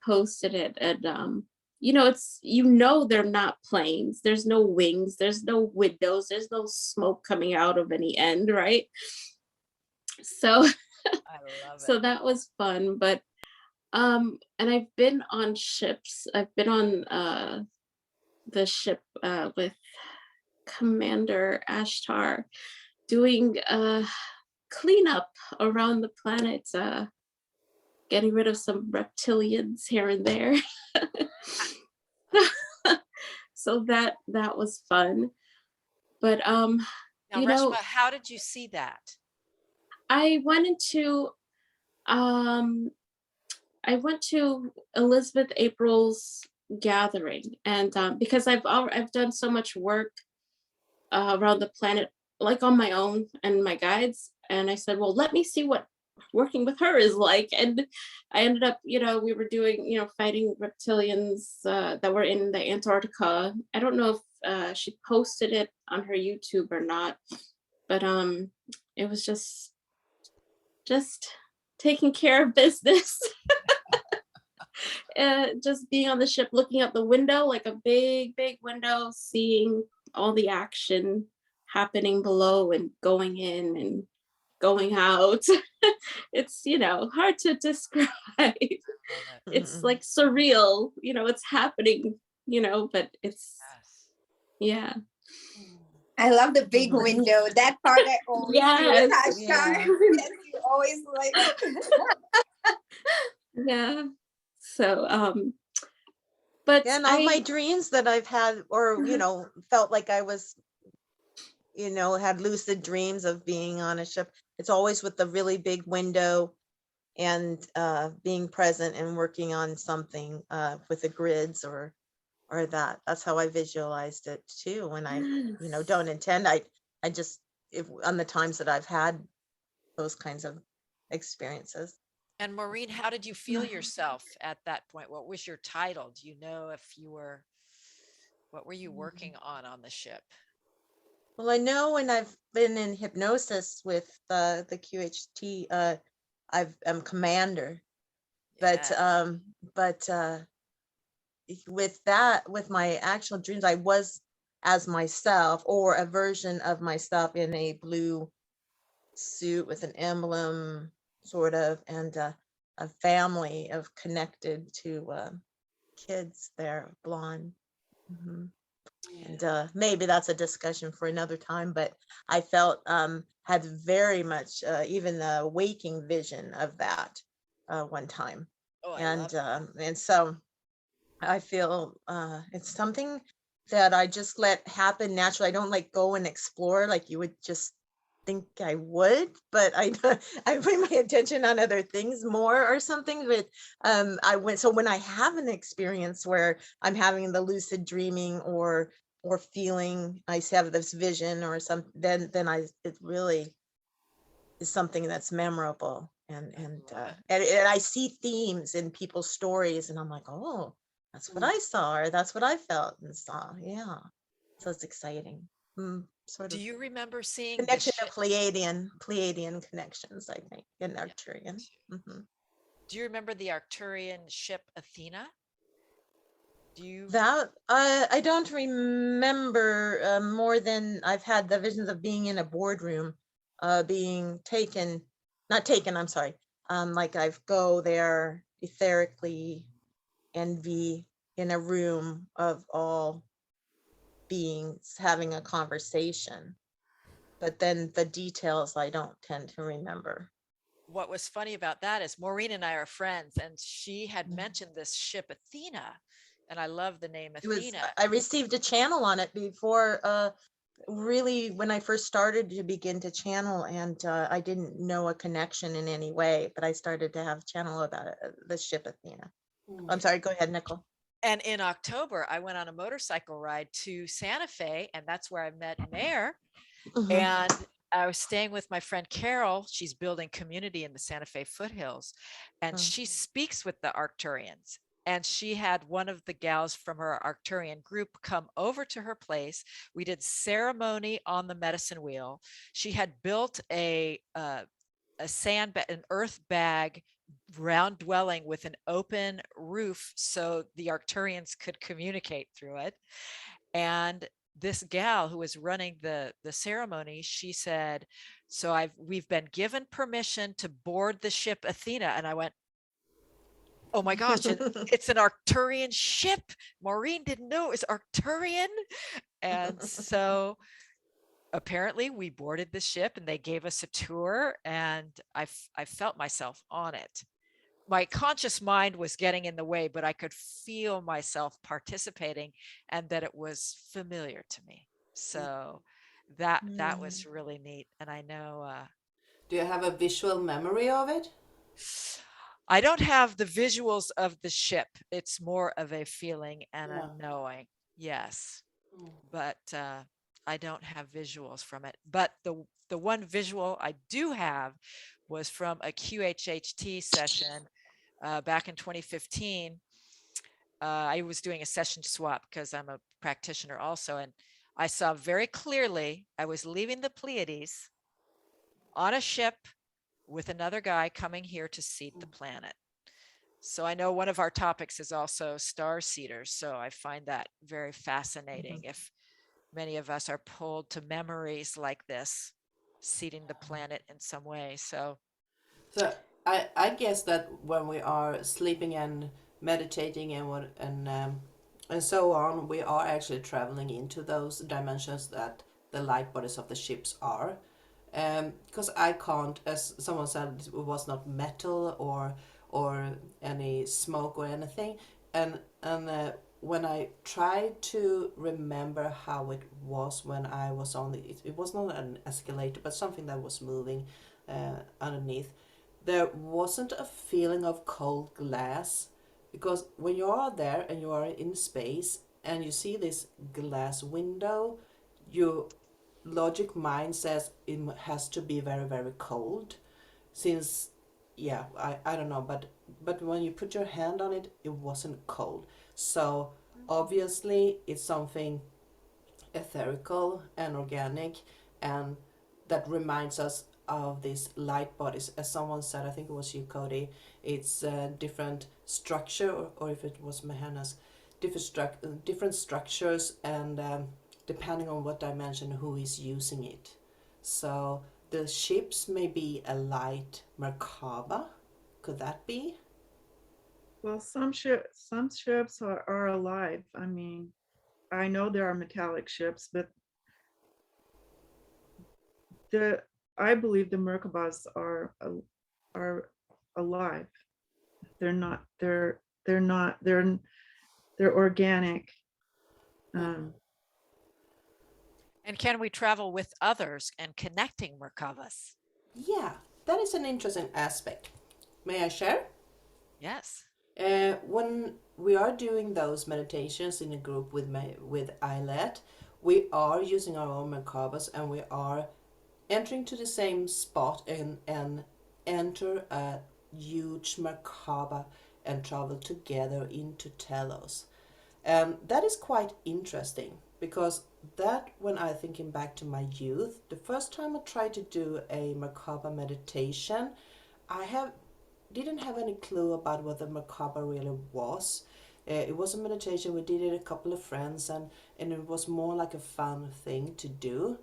posted it. And it's, they're not planes. There's no wings, there's no windows, there's no smoke coming out of any end, right? So I love so it. that was fun. But and I've been on ships. I've been on the ship with Commander Ashtar, doing cleanup around the planet, getting rid of some reptilians here and there. So that was fun. But Now, Reshma, how did you see that? I went to Elizabeth April's gathering, and because I've done so much work around the planet, like on my own and my guides, and I said, well, let me see what working with her is like. And I ended up, we were doing, fighting reptilians that were in the Antarctica. I don't know if she posted it on her YouTube or not, but it was just taking care of business. Just being on the ship, looking out the window, like a big window, seeing all the action happening below and going in and going out. It's, hard to describe. It's like surreal, it's happening, but it's, yeah. I love the big window. That part I always see with Ashtar. Yeah. Yes, you always like. Yeah. So but and all my dreams that I've had, or felt like I was, had lucid dreams of being on a ship, it's always with the really big window and being present and working on something with the grids or that's how I visualized it too. When I don't intend, I just, if on the times that I've had those kinds of experiences. And Maureen, how did you feel yourself at that point? What was your title? Do you know if you were, what were you working on the ship? Well, I know when I've been in hypnosis with the QHT, I'm commander, but with my actual dreams, I was as myself, or a version of myself in a blue suit with an emblem, sort of, and a family of connected to kids there, blonde. And maybe that's a discussion for another time, but I felt had very much even the waking vision of that one time. And so I feel it's something that I just let happen naturally. I don't like go and explore like you would just think I would, but I put my attention on other things more or something. But so when I have an experience where I'm having the lucid dreaming or feeling I have this vision or something, then it really is something that's memorable, and I see themes in people's stories, and I'm like, oh, that's what I saw, or that's what I felt and saw. Yeah, so it's exciting. Do you remember seeing connection of Pleiadian connections, I think, in Arcturian. Do you remember the Arcturian ship Athena? Do you? That I don't remember more than I've had the visions of being in a boardroom, being taken not taken, I'm sorry. Like I've go there etherically and be in a room of all beings having a conversation. But then the details I don't tend to remember. What was funny about that is Maureen and I are friends, and she had mentioned this ship Athena, and I love the name It was, Athena. I received a channel on it before, really when I first started to begin to channel, and I didn't know a connection in any way, but I started to have channel about it, the ship Athena. I'm sorry, go ahead, Nicole. And in October, I went on a motorcycle ride to Santa Fe, and that's where I met Mayor. And I was staying with my friend Carol. She's building community in the Santa Fe foothills, and she speaks with the Arcturians. And she had one of the gals from her Arcturian group come over to her place. We did ceremony on the medicine wheel. She had built an earth bag round dwelling with an open roof so the Arcturians could communicate through it. And this gal who was running the ceremony, she said, so we've been given permission to board the ship Athena. And I went, oh my gosh, it's an Arcturian ship. Maureen didn't know it was Arcturian. And so apparently we boarded the ship and they gave us a tour, and I felt myself on it. My conscious mind was getting in the way, but I could feel myself participating and that it was familiar to me. So that was really neat. And I know. Do you have a visual memory of it? I don't have the visuals of the ship. It's more of a feeling and a knowing. Yes. But I don't have visuals from it. But the one visual I do have was from a QHHT session back in 2015. I was doing a session swap because I'm a practitioner also. And I saw very clearly, I was leaving the Pleiades on a ship with another guy coming here to seed the planet. So I know one of our topics is also star seeders. So I find that very fascinating. If many of us are pulled to memories like this, seeding the planet in some way. So I guess that when we are sleeping and meditating and so on, we are actually traveling into those dimensions that the light bodies of the ships are. Because I can't, as someone said, it was not metal or any smoke or anything, and when I tried to remember how it was when I was on it was not an escalator, but something that was moving underneath. There wasn't a feeling of cold glass, because when you are there and you are in space and you see this glass window, your logic mind says it has to be very, very cold, since I don't know, but when you put your hand on it, it wasn't cold. So obviously it's something etherical and organic, and that reminds us of these light bodies. As someone said, I think it was you, Cody, it's a different structure, or if it was Mehernaz, different structures, and depending on what dimension, who is using it. So the ships may be a light Merkabah. Could that be? Well, some ships are alive. I mean, I know there are metallic ships, but I believe the Merkabahs are alive. They're not. They're organic. And can we travel with others and connecting Merkavas? Yeah, that is an interesting aspect. May I share? Yes. When we are doing those meditations in a group with Eilert, we are using our own Merkabas, and we are entering to the same spot and enter a huge Merkabah and travel together into Telos. That is quite interesting, because that, when I thinking back to my youth, the first time I tried to do a Merkabah meditation, didn't have any clue about what the Merkabah really was. It was a meditation, we did it a couple of friends, and it was more like a fun thing to do.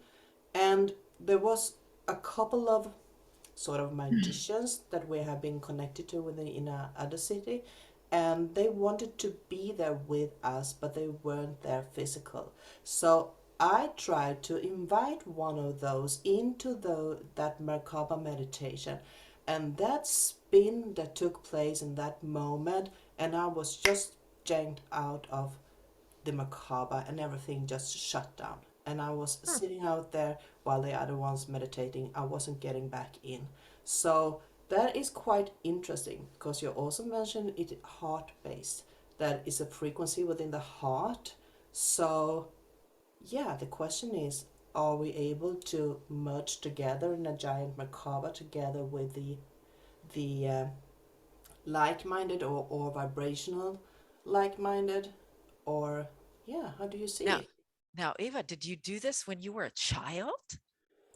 And there was a couple of sort of magicians that we have been connected to in a other city, and they wanted to be there with us, but they weren't there physical. So I tried to invite one of those into that Merkabah meditation, and that spin that took place in that moment, and I was just janked out of the Merkabah, and everything just shut down. And I was sitting out there while the other ones meditating. I wasn't getting back in. So that is quite interesting, because you also mentioned it heart based. That is a frequency within the heart. So yeah, the question is, are we able to merge together in a giant Merkabah together with the like-minded or vibrational like-minded, or yeah, how do you see Now, it? now, Eva, did you do this when you were a child?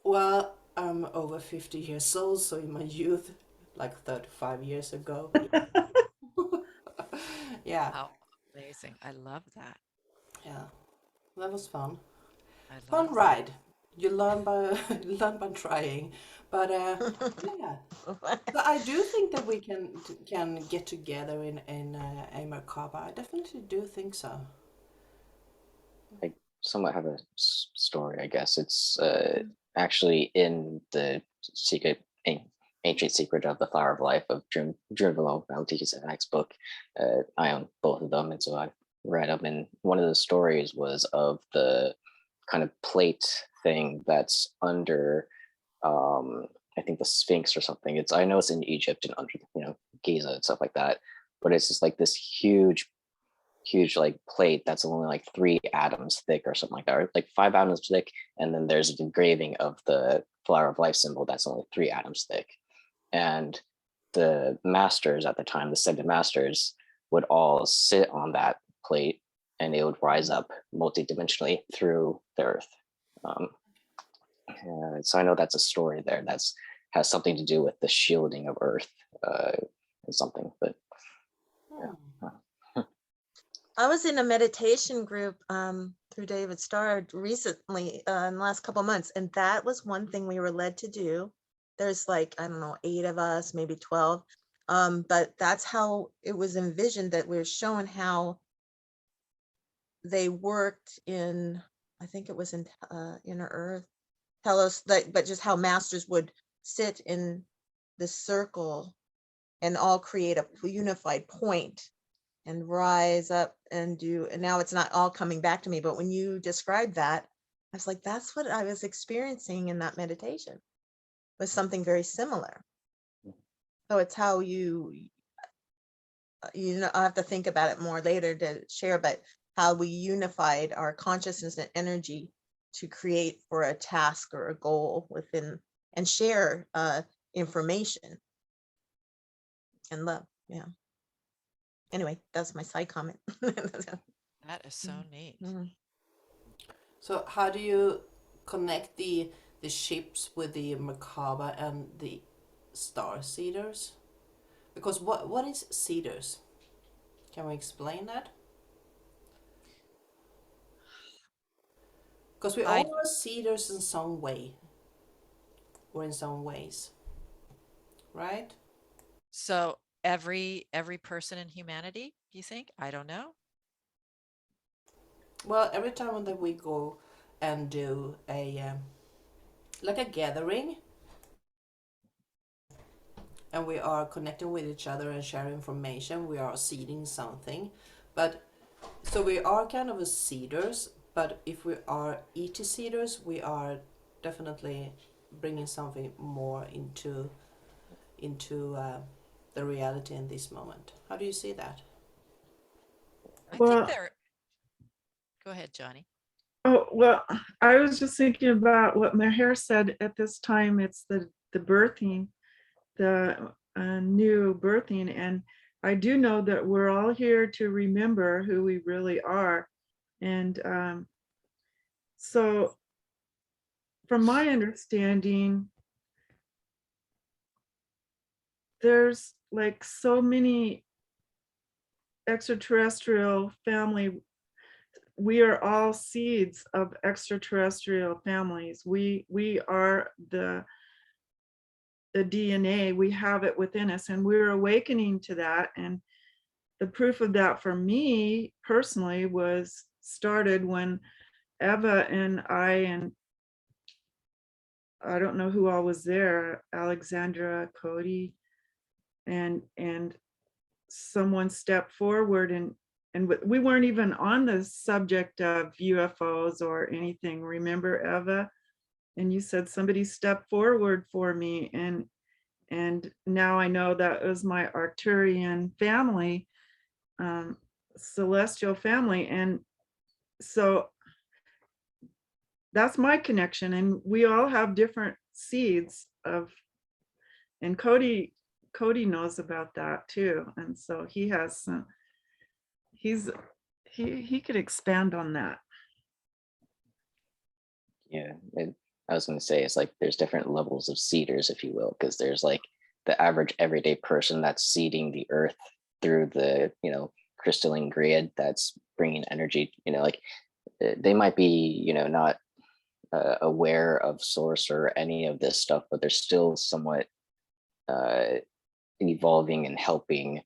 Well, I'm over 50 years old, so in my youth, like 35 years ago. Yeah, How amazing. I love that. yeah, that was fun. I Fun love that. ride. You learn by you learn by trying, but yeah. So I do think that we can get together in a Merkaba. I definitely do think so. I somewhat have a story, I guess. It's actually in the secret, ancient secret of the Flower of Life of Drunvalo Valenti's book. I own both of them, and so I read them. And one of the stories was of the kind of plate thing that's under, I think the Sphinx or something. I know it's in Egypt and under, Giza and stuff like that. But it's just like this huge like plate that's only like 3 atoms thick or something like that, or like 5 atoms thick, and then there's an engraving of the Flower of Life symbol that's only 3 atoms thick. And the masters at the time, the 7 masters, would all sit on that plate, and it would rise up multidimensionally through the earth. So I know that's a story there that's has something to do with the shielding of earth, and something, but yeah. I was in a meditation group through David Starr recently in the last couple of months, and that was one thing we were led to do. There's like, I don't know, 8 of us, maybe 12, but that's how it was envisioned, that we're shown how they worked in, I think it was in Inner Earth, tell us that, but just how masters would sit in the circle and all create a unified point and rise up and do, and now it's not all coming back to me, but when you described that, I was like, that's what I was experiencing in that meditation, was something very similar. So it's how you know, I have to think about it more later to share, but how we unified our consciousness and energy to create for a task or a goal within, and share information and love. Yeah. Anyway, that's my side comment. That is so neat. So how do you connect the ships with the Merkaba and the star seeders? Because what is seeders? Can we explain that? Because we all are seeders in some way, or in some ways, right? So every person in humanity, do you think? I don't know. Well, every time that we go and do a like a gathering, and we are connecting with each other and sharing information, we are seeding something. But so we are kind of a seeders, but if we are ET seeders, we are definitely bringing something more into the reality in this moment. How do you see that? I Well, think they're. Go ahead, Johnnie. Oh, well, I was just thinking about what Meher said at this time. It's the birthing, the new birthing. And I do know that we're all here to remember who we really are. And so from my understanding, there's like so many extraterrestrial family. We are all seeds of extraterrestrial families. We are the DNA, we have it within us, and we're awakening to that. And the proof of that for me personally was started when Eva and I don't know who all was there, Alexandra, Cody, and someone stepped forward, and we weren't even on the subject of UFOs or anything. Remember, Eva? And you said somebody stepped forward for me, and now I know that was my Arcturian family, celestial family. And so that's my connection, and we all have different seeds of, and Cody knows about that too. And so he has some, he could expand on that. Yeah, I was going to say, it's like there's different levels of seeders, if you will, because there's like the average everyday person that's seeding the earth through the, crystalline grid that's bringing energy, like they might be, not aware of source or any of this stuff, but they're still somewhat evolving and helping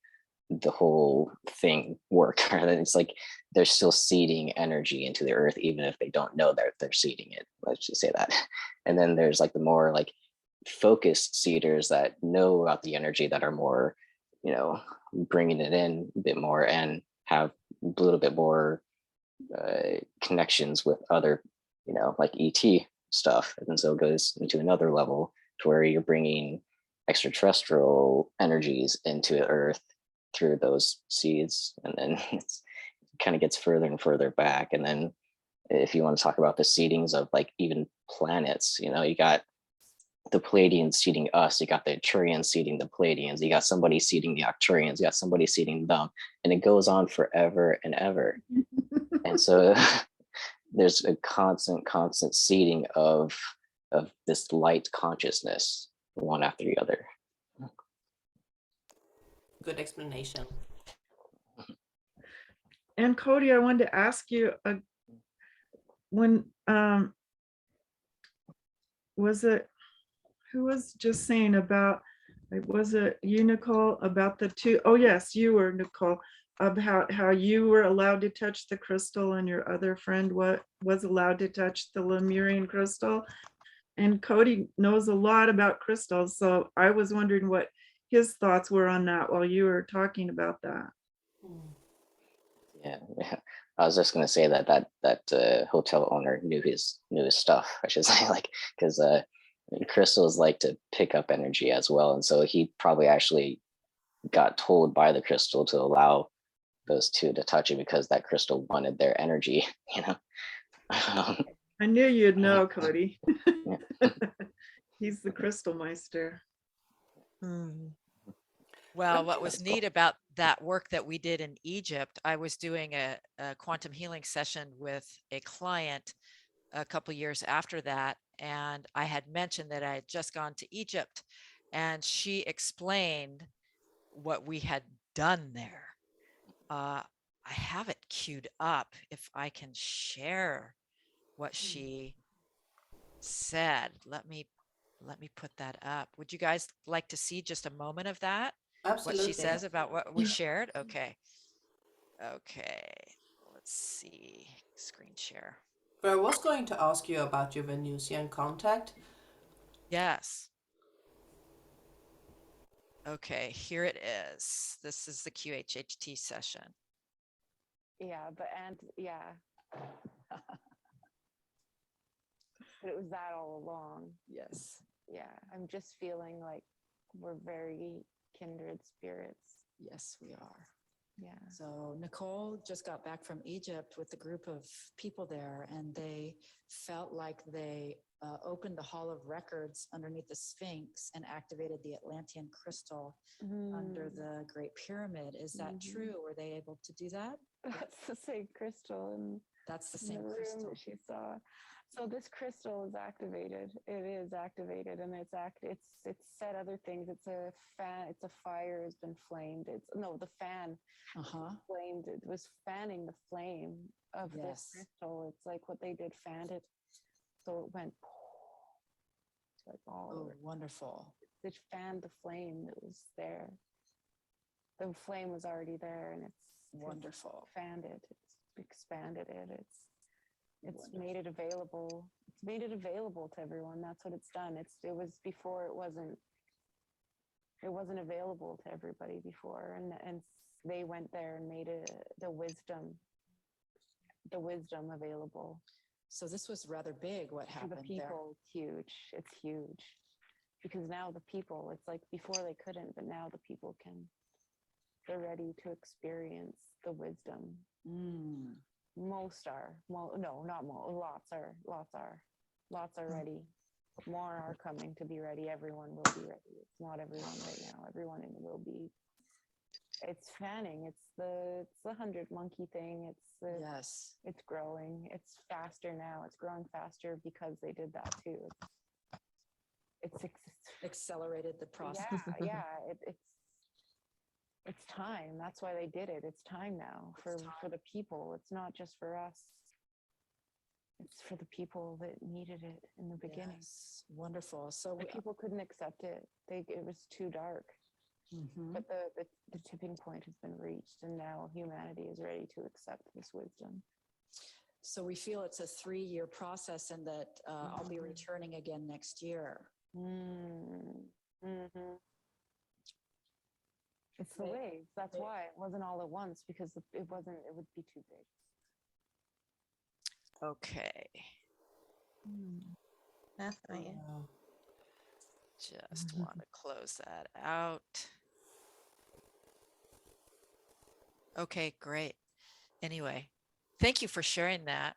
the whole thing work. It's like they're still seeding energy into the earth, even if they don't know that they're seeding it. Let's just say that. And then there's like the more like focused seeders that know about the energy, that are more, bringing it in a bit more and have a little bit more connections with other, like ET stuff. And so it goes into another level to where you're bringing extraterrestrial energies into Earth through those seeds, and then it kind of gets further and further back. And then if you want to talk about the seedings of like even planets, you got the Pleiadians seeding us, you got the Arcturians seeding the Pleiadians, you got somebody seeding the Arcturians, you got somebody seeding them, and it goes on forever and ever. And so there's a constant seeding of this light consciousness, one after the other. Good explanation. And Cody, I wanted to ask you, when was it, who was just saying about, was it you, Nicole, about the two? Oh yes, you were, Nicole, about how you were allowed to touch the crystal and your other friend was allowed to touch the Lemurian crystal. And Cody knows a lot about crystals, so I was wondering what his thoughts were on that while you were talking about that. Yeah. I was just going to say that hotel owner knew his stuff, I should say, like, because crystals like to pick up energy as well, and so he probably actually got told by the crystal to allow those two to touch it because that crystal wanted their energy. I knew you'd know, Cody. He's the crystal meister. Well, what was neat about that work that we did in Egypt, I was doing a quantum healing session with a client a couple years after that, and I had mentioned that I had just gone to Egypt, and she explained what we had done there. I have it queued up if I can share what she said. Let me put that up. Would you guys like to see just a moment of that? Absolutely. What she says about what we shared? Okay. Let's see. Screen share. But I was going to ask you about your Venusian contact. Yes. Okay, here it is. This is the QHHT session. Yeah, but but it was that all along. Yes. Yeah, I'm just feeling like we're very kindred spirits. Yes, we are. Yeah. So Nicole just got back from Egypt with a group of people there, and they felt like they opened the Hall of Records underneath the Sphinx and activated the Atlantean crystal under the Great Pyramid. Is that true? Were they able to do that? That's the same crystal, and that's the same room crystal that she saw. So this crystal is activated. It is activated, and it's said other things. It's a fan. It's a fire has been flamed. The fan flamed. It was fanning the flame of this crystal. It's like what they did, fanned it, so it went like all over. Wonderful. it fanned the flame that was there. The flame was already there, and it's Wonderful. fanned it, it's expanded it, it's made it available. It's made it available to everyone. That's what it's done. It was before it wasn't available to everybody before, and they went there and made it the wisdom available. So this was rather big, what For happened the people, it's huge. It's huge. Because now the people, it's like before they couldn't, but now the people can. They're ready to experience the wisdom. there? Most are. Well, no, not most. Lots are ready. More are coming to be ready. Everyone will be ready. It's not everyone right now. Everyone will be. It's fanning. It's the 100 monkey thing. Yes. It's growing. It's faster now. It's growing faster because they did that too. It's Accelerated the process. yeah. It's time. That's why they did it. It's time now for the people. It's not just for us. It's for the people that needed it in the beginning. Yes. Wonderful. So The people couldn't accept it. It was too dark. But the tipping point has been reached, and now humanity is ready to accept this wisdom. So we feel it's a 3-year process, and that I'll be returning again next year. It's the waves. That's why it wasn't all at once, because it would be too big. Okay. Fascinating. Just want to close that out. Okay, great. Anyway, thank you for sharing that,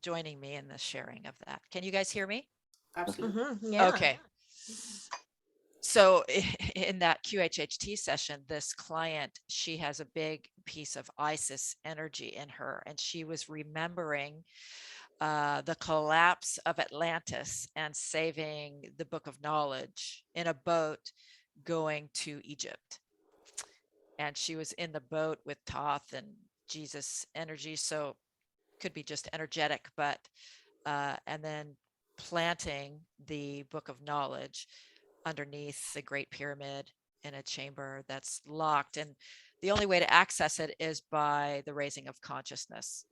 joining me in the sharing of that. Can you guys hear me? Absolutely. Yeah. Okay. So in that QHHT session, this client, she has a big piece of Isis energy in her, and she was remembering the collapse of Atlantis and saving the Book of Knowledge in a boat going to Egypt. And she was in the boat with Thoth and Jesus energy, so could be just energetic, but and then planting the Book of Knowledge underneath the Great Pyramid in a chamber that's locked. And the only way to access it is by the raising of consciousness.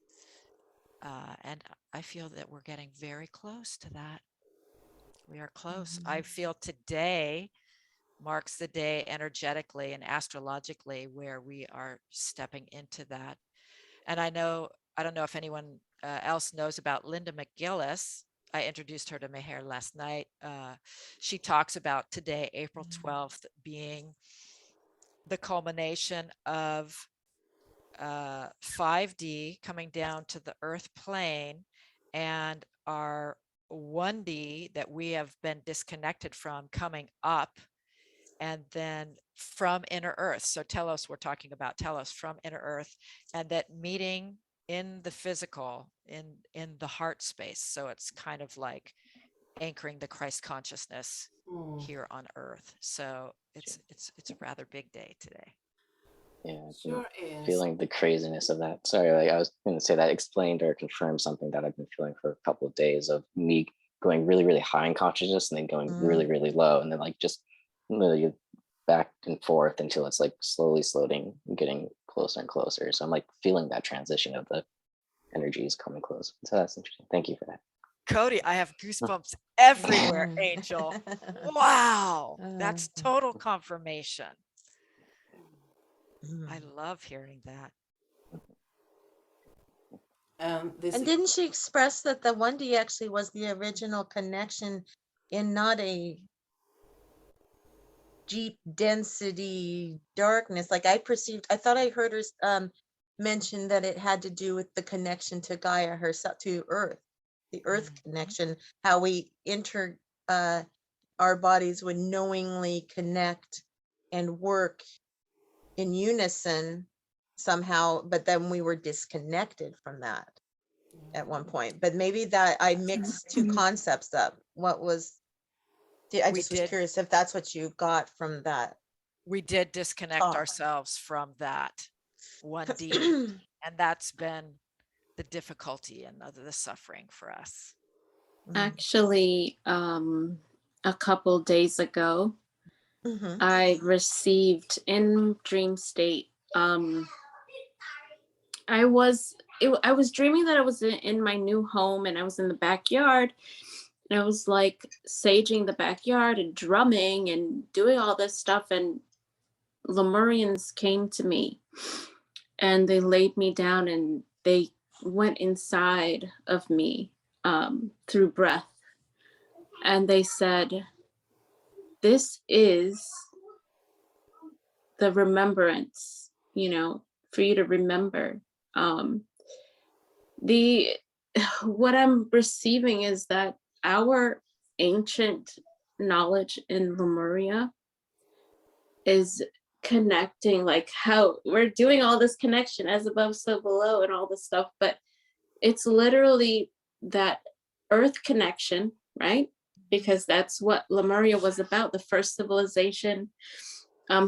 And I feel that we're getting very close to that. We are close. I feel today marks the day energetically and astrologically where we are stepping into that. And I don't know if anyone else knows about Linda McGillis. I introduced her to Meher last night. She talks about today, April 12th, being the culmination of 5D coming down to the earth plane, and our 1D that we have been disconnected from coming up, and then from inner earth. So Telos, we're talking about Telos from inner earth, and that meeting in the physical, in the heart space. So it's kind of like anchoring the Christ consciousness here on earth. So it's a rather big day today. Yeah, I've Sure been is. feeling the craziness of that. Sorry, like I was going to say that explained or confirmed something that I've been feeling for a couple of days, of me going really, really high in consciousness and then going really, really low, and then like just really back and forth until it's like slowly getting closer and closer. So I'm like feeling that transition of the energies coming close. So that's interesting. Thank you for that. Cody, I have goosebumps everywhere, Angel. Wow, that's total confirmation. I love hearing that. And didn't she express that the 1D actually was the original connection in not a deep density darkness? Like I thought I heard her mention that it had to do with the connection to Gaia herself, to Earth, the Earth connection, how we our bodies would knowingly connect and work in unison somehow, but then we were disconnected from that at one point. But maybe that I mixed two concepts up. I just was curious if that's what you got from that. We did disconnect ourselves from that 1D, and that's been the difficulty and the suffering for us. Actually, a couple days ago, I received in dream state. I was dreaming that I was in my new home and I was in the backyard and I was like saging the backyard and drumming and doing all this stuff, and Lemurians came to me and they laid me down and they went inside of me through breath, and they said, this is the remembrance, for you to remember. What I'm receiving is that our ancient knowledge in Lemuria is connecting, like how we're doing all this connection as above, so below, and all this stuff, but it's literally that earth connection, right? Because that's what Lemuria was about, the first civilization,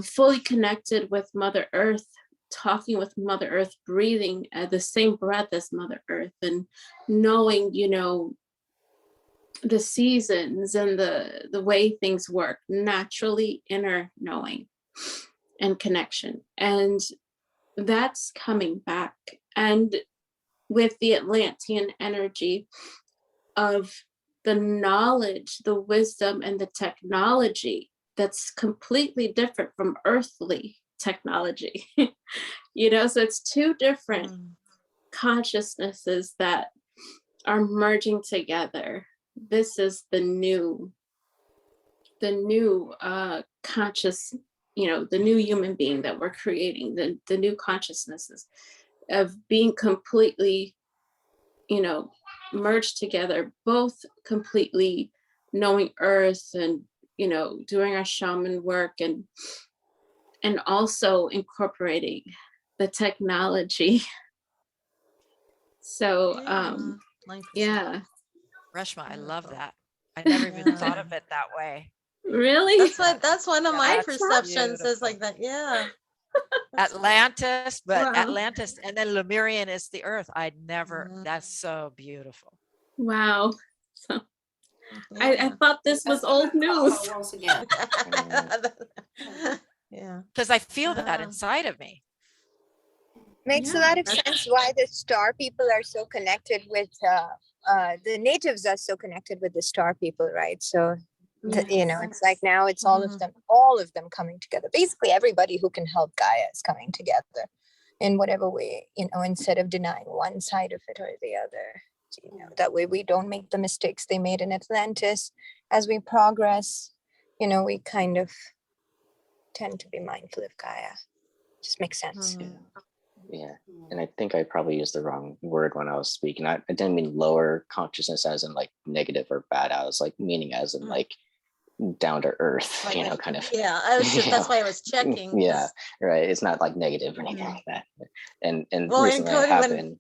fully connected with Mother Earth, talking with Mother Earth, breathing at the same breath as Mother Earth, and knowing, the seasons and the way things work, naturally inner knowing and connection. And that's coming back. And with the Atlantean energy of the knowledge, the wisdom, and the technology that's completely different from earthly technology. So it's two different consciousnesses that are merging together. This is the new conscious, the new human being that we're creating, the new consciousnesses of being completely, merged together, both completely knowing earth and, doing our shaman work, and also incorporating the technology. So, yeah. Reshma, I love that. I never even thought of it that way. Really? That's one of my That's perceptions is like that. Yeah. Atlantis, but Wow. Atlantis, and then Lemurian is the earth. I'd never, that's so beautiful. Wow. So, I thought this was old news. Once again. Yeah. Because I feel that inside of me. Makes a lot of sense why the star people are so connected with the natives are so connected with the star people, right? So it's like now it's all of them coming together. Basically everybody who can help Gaia is coming together in whatever way, instead of denying one side of it or the other. That way we don't make the mistakes they made in Atlantis. As we progress, we kind of tend to be mindful of Gaia. Just makes sense. Yeah, and I think I probably used the wrong word when I was speaking. I didn't mean lower consciousness as in like negative or bad. I was like meaning as in like down to earth, Like, kind of. Yeah, I was just, that's why I was checking. Yeah, right. It's not like negative or anything like that. And Well, and recently it Cody, happened.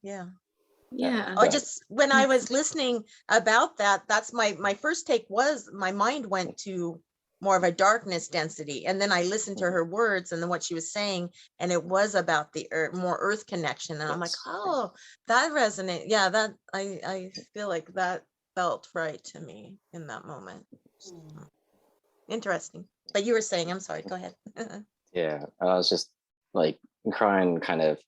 Yeah. Or just when I was listening about that, that's my first take was my mind went to more of a darkness density. And then I listened to her words and then what she was saying, and it was about the more earth connection. And I'm like, oh, that resonates. Yeah, that I feel like that felt right to me in that moment. Interesting. But you were saying, I'm sorry, go ahead. Yeah, I was just like crying kind of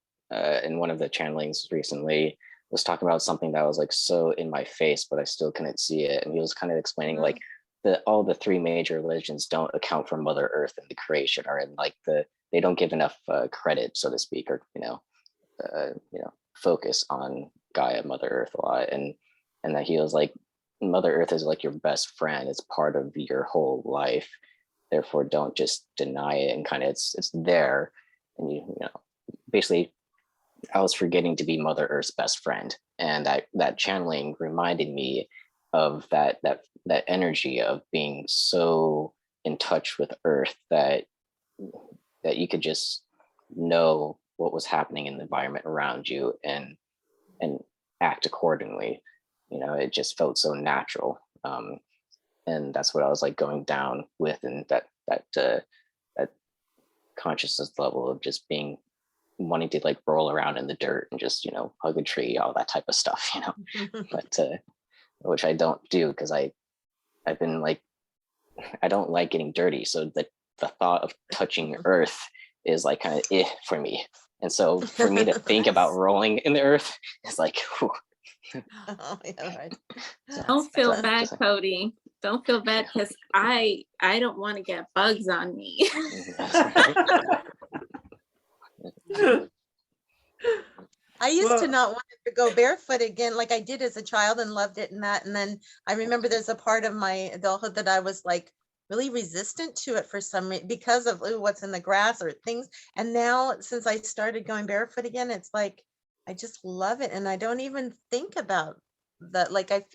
in one of the channelings recently, was talking about something that was like so in my face, but I still couldn't see it. And he was kind of explaining like all the three major religions don't account for Mother Earth and the creation, or in like they don't give enough credit, so to speak, or focus on Gaia, Mother Earth a lot. And that he was like, Mother Earth is like your best friend. It's part of your whole life. Therefore, don't just deny it, and kind of it's there. And basically, I was forgetting to be Mother Earth's best friend, and that channeling reminded me of that energy of being so in touch with Earth that you could just know what was happening in the environment around you and act accordingly. It just felt so natural, and that's what I was like going down with, and that consciousness level of just wanting to like roll around in the dirt and just hug a tree, all that type of stuff, but which I don't do because I've been like I don't like getting dirty. So the thought of touching earth is like kind of for me. And so for me to think about rolling in the earth is like, whew. Oh, yeah, right. Don't feel So, bad, just like, Cody. Don't feel bad because I don't want to get bugs on me. I used to Well- not want to go barefoot again, like I did as a child and loved it and that. And then I remember there's a part of my adulthood that I was like really resistant to it for some reason because of what's in the grass or things. And now since I started going barefoot again, it's like I just love it. And I don't even think about that. Like I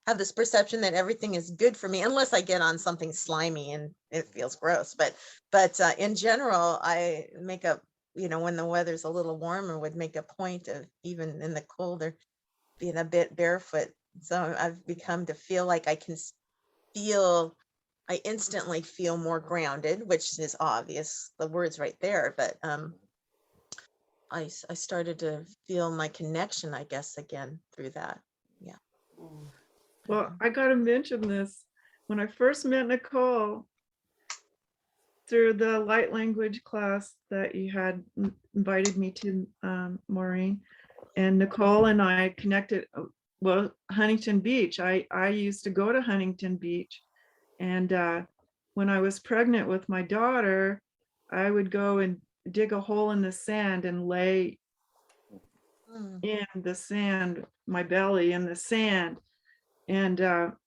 have this perception that everything is good for me unless I get on something slimy and it feels gross. But in general, I make up, when the weather's a little warmer, would make a point of even in the colder being a bit barefoot. So I've become to feel like I instantly feel more grounded, which is obvious, the words right there. But I started to feel my connection, I guess, again through that. Yeah. Well, I got to mention this. When I first met Nicole through the light language class that you had invited me to, Maureen, and Nicole and I connected, well, Huntington Beach. I used to go to Huntington Beach. And when I was pregnant with my daughter, I would go and dig a hole in the sand and lay in the sand, my belly in the sand. And so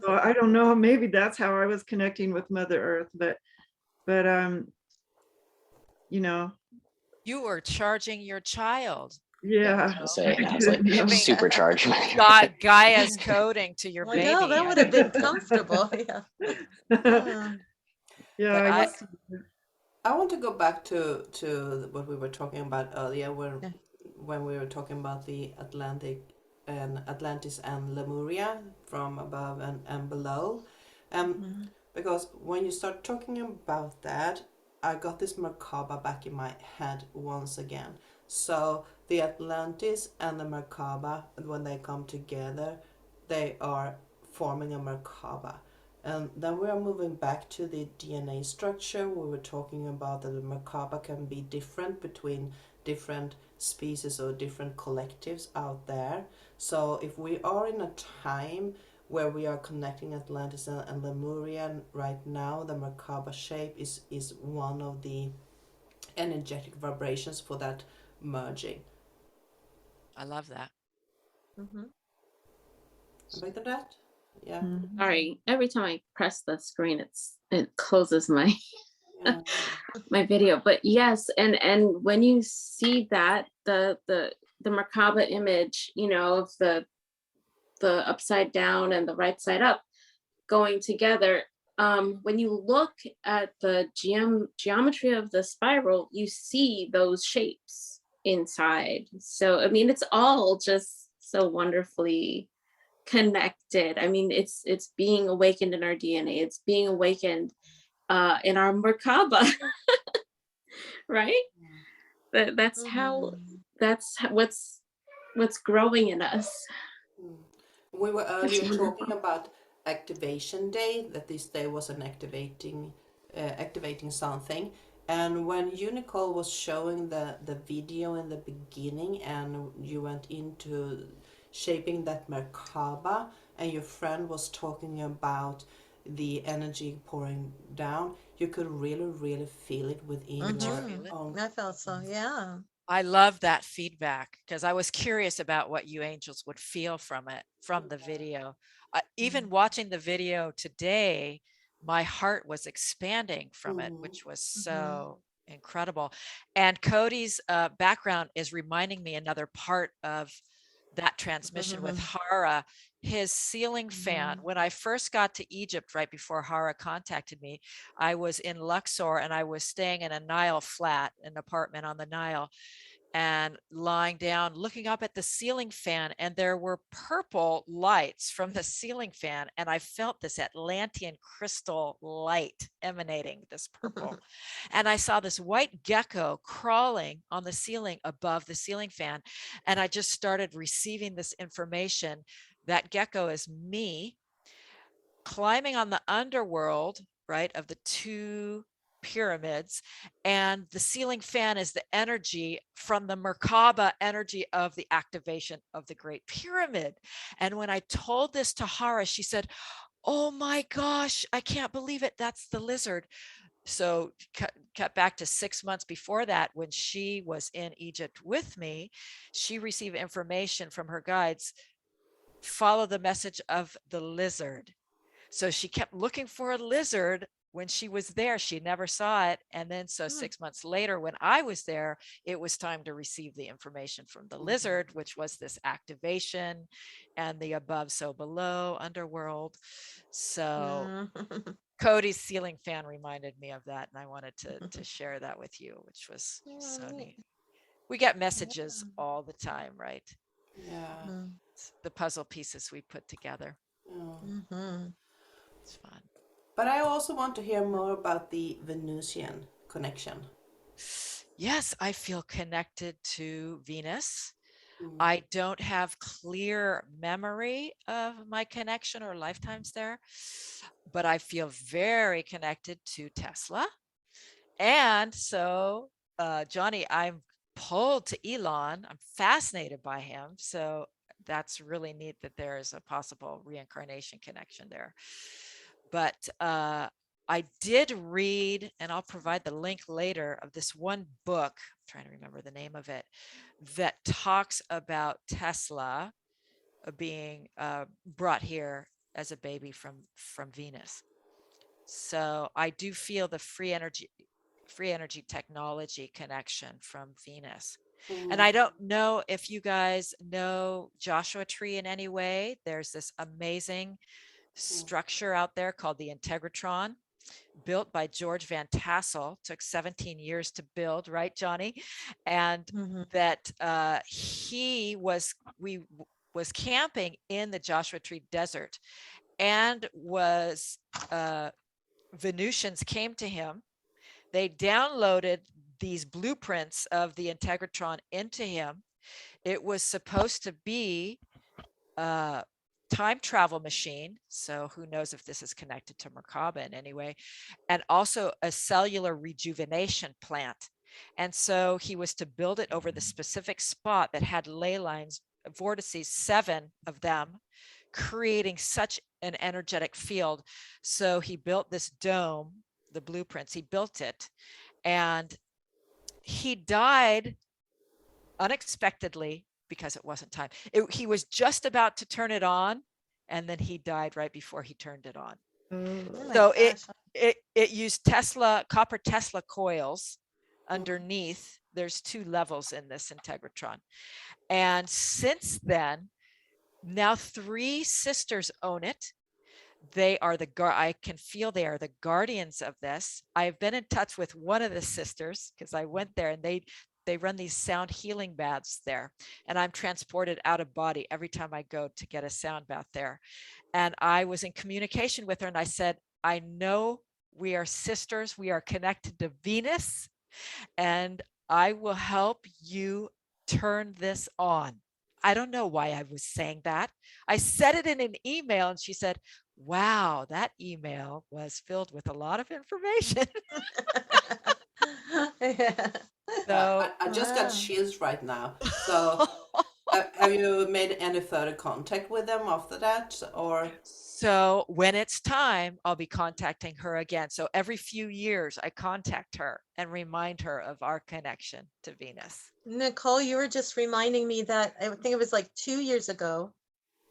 I don't know, maybe that's how I was connecting with Mother Earth, but You were charging your child. Yeah, I was gonna say, I was like supercharged. Gaia's coding to your baby. Oh, that would have been comfortable. Yeah. Yeah, I want to go back to what we were talking about earlier when we were talking about the Atlantis and Lemuria from above and below. Because when you start talking about that, I got this Merkabah back in my head once again. So the Atlantis and the Merkabah, when they come together, they are forming a Merkabah. And then we are moving back to the DNA structure. We were talking about that the Merkabah can be different between different species or different collectives out there. So if we are in a time where we are connecting Atlantis and Lemurian right now, the Merkabah shape is one of the energetic vibrations for that merging. I love that. Back to that? Yeah. Sorry, every time I press the screen, it closes my my video. But yes, and when you see that the Merkabah image, of the upside down and the right side up going together, when you look at the geometry of the spiral, you see those shapes inside. So I mean, it's all just so wonderfully connected. I mean, it's being awakened in our DNA. It's being awakened in our Merkabah, right? That's what's growing in us. We were earlier talking about activation day, that this day was an activating something. And when you, Nicole, was showing the video in the beginning and you went into shaping that Merkabah and your friend was talking about the energy pouring down, you could really feel it within your own. I felt so, yeah. I love that feedback because I was curious about what you angels would feel from it, from the video. Even watching the video today, my heart was expanding from it, which was so incredible. And Cody's background is reminding me another part of that transmission with Hara, his ceiling fan. When I first got to Egypt, right before Hara contacted me, I was in Luxor and I was staying in a Nile flat, an apartment on the Nile, and lying down, looking up at the ceiling fan, and there were purple lights from the ceiling fan. And I felt this Atlantean crystal light emanating, this purple. And I saw this white gecko crawling on the ceiling above the ceiling fan. And I just started receiving this information. That gecko is me. climbing on the underworld, right, of the two pyramids, and the ceiling fan is the energy from the Merkabah energy of the activation of the Great Pyramid. And when I told this to Hara, she said, oh my gosh, I can't believe it. That's the lizard. So cut back to 6 months before that, when she was in Egypt with me, she received information from her guides, follow the message of the lizard. So she kept looking for a lizard. When she was there, she never saw it. And then so 6 months later, when I was there, it was time to receive the information from the lizard, which was this activation and the above, so below underworld. So Cody's ceiling fan reminded me of that. And I wanted to share that with you, which was so neat. We get messages all the time, right? Yeah. It's the puzzle pieces we put together. It's fun. But I also want to hear more about the Venusian connection. Yes, I feel connected to Venus. I don't have clear memory of my connection or lifetimes there, but I feel very connected to Tesla. And so, Johnny, I'm pulled to Elon. I'm fascinated by him. So that's really neat that there is a possible reincarnation connection there. But I did read, and I'll provide the link later, of this one book, I'm trying to remember the name of it, that talks about Tesla being brought here as a baby from Venus. So I do feel the free energy technology connection from Venus. And I don't know if you guys know Joshua Tree in any way. There's this amazing structure out there called the Integratron, built by George Van Tassel. Took 17 years to build, right, Johnny? And that he was camping in the Joshua Tree Desert, and was Venusians came to him. They downloaded these blueprints of the Integratron into him. It was supposed to be a time travel machine. So who knows if this is connected to Merkabah in any way, and also a cellular rejuvenation plant. And so he was to build it over the specific spot that had ley lines, vortices, 7 of them, creating such an energetic field. So he built this dome, the blueprints, he built it, and he died unexpectedly because it wasn't time. He was just about to turn it on, and then he died right before he turned it on. So it used copper Tesla coils underneath. There's 2 levels in this Integratron. And since then, now 3 sisters own it. They are I can feel they are the guardians of this. I've been in touch with one of the sisters because I went there, and they run these sound healing baths there, and I'm transported out of body every time I go to get a sound bath there. And I was in communication with her, and I said, I know we are sisters. We are connected to Venus, and I will help you turn this on. I don't know why I was saying that. I said it in an email, and she said, wow, that email was filled with a lot of information. So I just got chills right now. So have you made any further contact with them after that, or? So when it's time, I'll be contacting her again. So every few years I contact her and remind her of our connection to Venus. Nicole, you were just reminding me that I think it was like 2 years ago,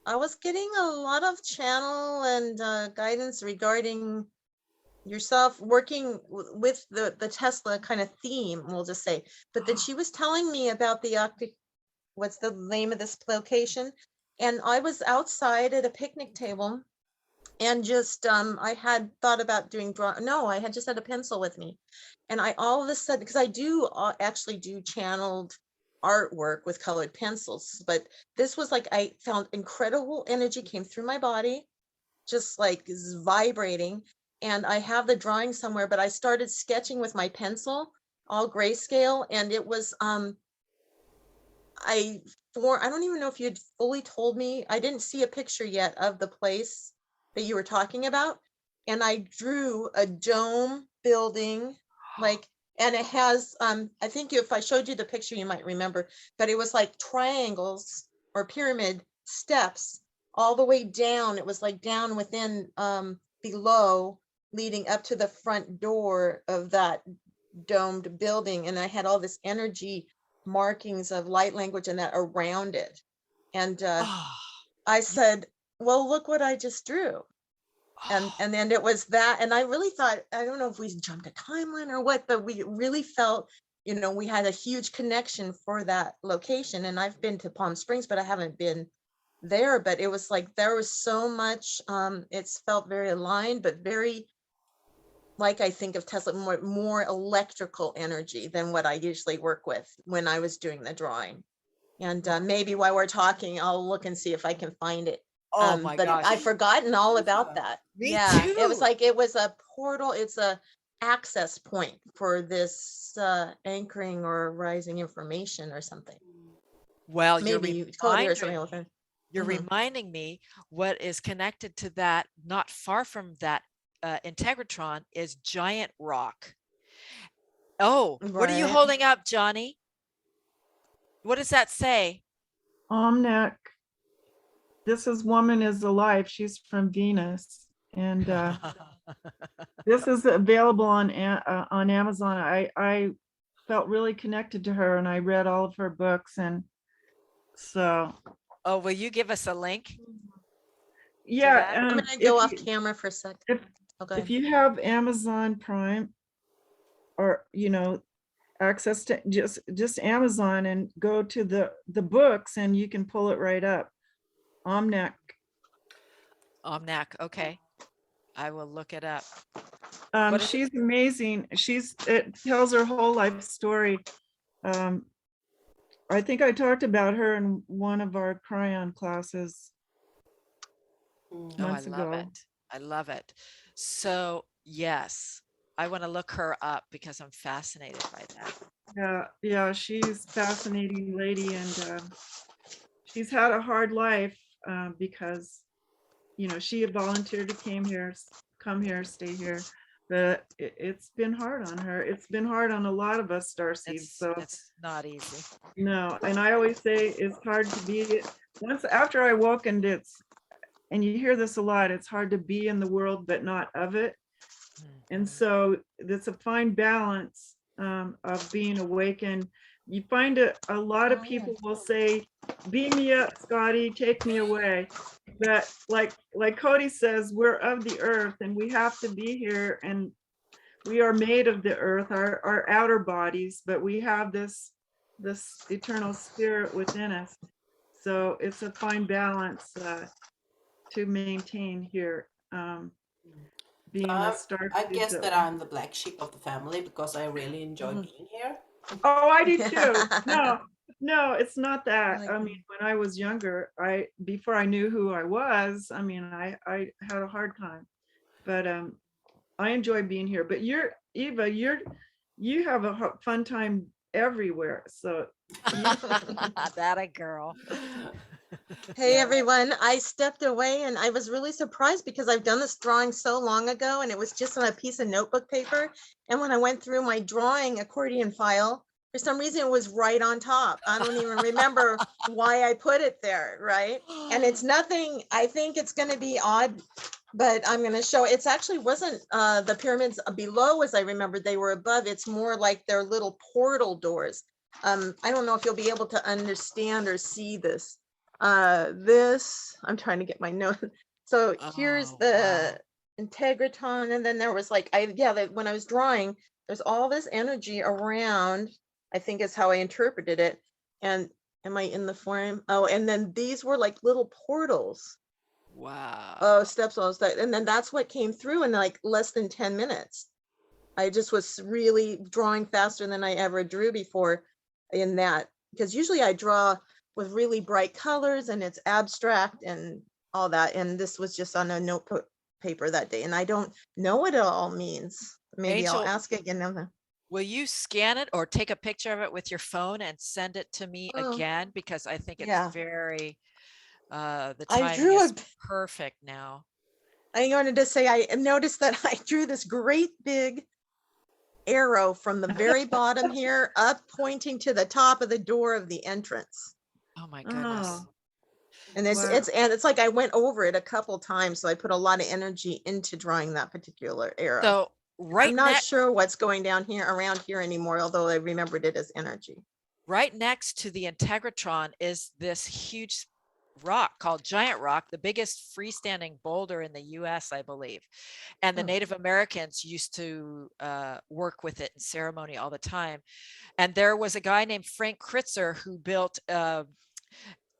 I was getting a lot of channel and guidance regarding yourself working with the Tesla kind of theme, we'll just say. But then she was telling me about what's the name of this location? And I was outside at a picnic table, and just I had thought about doing I had just had a pencil with me, and I all of a sudden, because I do actually do channeled artwork with colored pencils, but this was like I found incredible energy came through my body, just like vibrating. And I have the drawing somewhere, but I started sketching with my pencil, all grayscale, and it was I don't even know if you had fully told me. I didn't see a picture yet of the place that you were talking about. And I drew a dome building, like, and it has, I think if I showed you the picture, you might remember, but it was like triangles or pyramid steps all the way down. It was like down within, below, leading up to the front door of that domed building. And I had all this energy markings of light language and that around it. And I said, well, look what I just drew. And then it was that, and I really thought, I don't know if we jumped a timeline or what, but we really felt, you know, we had a huge connection for that location. And I've been to Palm Springs, but I haven't been there. But it was like there was so much, it's felt very aligned, but very, like I think of Tesla, more electrical energy than what I usually work with when I was doing the drawing. And maybe while we're talking, I'll look and see if I can find it. Oh my But gosh. I've forgotten all about that. Me It was too. like, it was a portal. It's a access point for this anchoring or rising information or something. Well, Maybe Cody or something like that. you're reminding me what is connected to that, not far from that Integratron, is giant rock. Oh, what are you Right. holding up, Johnny? What does that say? Omnac. This is Woman is Alive. She's from Venus. And this is available on Amazon. I felt really connected to her and I read all of her books. And so. Oh, will you give us a link? Yeah. I'm going to go off camera for a second. If you have Amazon Prime or, you know, access to just Amazon and go to the books and you can pull it right up. Omnac. Omnac. Okay. I will look it up. She's amazing. It tells her whole life story. I think I talked about her in one of our Cryon classes months ago. Love it. I love it. So yes, I want to look her up because I'm fascinated by that. Yeah, she's a fascinating lady, and she's had a hard life because, you know, she had volunteered to come here, stay here, but it's been hard on her. It's been hard on a lot of us starseeds. So it's not easy. No, and I always say it's hard to be, once after I woke, and you hear this a lot, it's hard to be in the world but not of it. And so it's a fine balance of being awakened. You find a lot of people will say, beam me up, Scotty, take me away. But like Cody says, we're of the earth and we have to be here, and we are made of the earth, our outer bodies, but we have this eternal spirit within us. So it's a fine balance to maintain here. Being a star. I guess that I'm the black sheep of the family because I really enjoy being here. Oh, I do too. No, it's not that. I mean, when I was younger, before I knew who I was, I mean, I had a hard time, but I enjoy being here. But Eva, you have a fun time everywhere. So that a girl. Hey everyone, I stepped away and I was really surprised because I've done this drawing so long ago and it was just on a piece of notebook paper. And when I went through my drawing accordion file, for some reason it was right on top. I don't even remember why I put it there, right? And it's nothing, I think it's going to be odd, but I'm going to show, it's actually wasn't the pyramids below as I remember, they were above. It's more like they're little portal doors. I don't know if you'll be able to understand or see this. I'm trying to get my note. So here's the Integratron, and then there was like, when I was drawing, there's all this energy around, I think is how I interpreted it. And am I in the frame? Oh, and then these were like little portals. Wow. Oh, steps on that. And then that's what came through in like less than 10 minutes. I just was really drawing faster than I ever drew before in that, because usually I draw with really bright colors and it's abstract and all that. And this was just on a notebook paper that day. And I don't know what it all means. Maybe Angel, I'll ask again. Will you scan it or take a picture of it with your phone and send it to me again? Because I think it's very, the timing is perfect now. I wanted to say, I noticed that I drew this great big arrow from the very bottom here up pointing to the top of the door of the entrance. Oh my goodness. Oh, And it's like I went over it a couple times, so I put a lot of energy into drawing that particular arrow. So I'm not sure what's going down here around here anymore, although I remembered it as energy. Right next to the Integratron is this huge rock called Giant Rock, the biggest freestanding boulder in the US, I believe. And the Native Americans used to work with it in ceremony all the time. And there was a guy named Frank Kritzer who built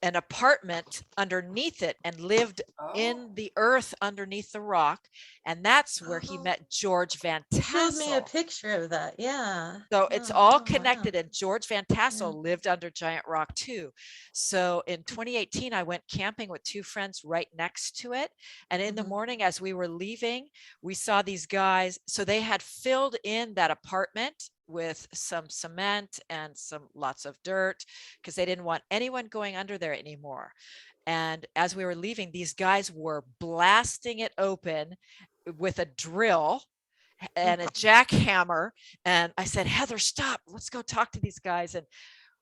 an apartment underneath it and lived in the earth underneath the rock. And that's where he met George Van You showed me a Tassel. picture of that. Yeah. So it's Oh, all wow. connected, and George Van Tassel lived under Giant Rock too. So in 2018, I went camping with two friends right next to it. And in the morning, as we were leaving, we saw these guys. So they had filled in that apartment with some cement and lots of dirt because they didn't want anyone going under there anymore. And as we were leaving, these guys were blasting it open with a drill and a jackhammer. And I said, Heather, stop, let's go talk to these guys. And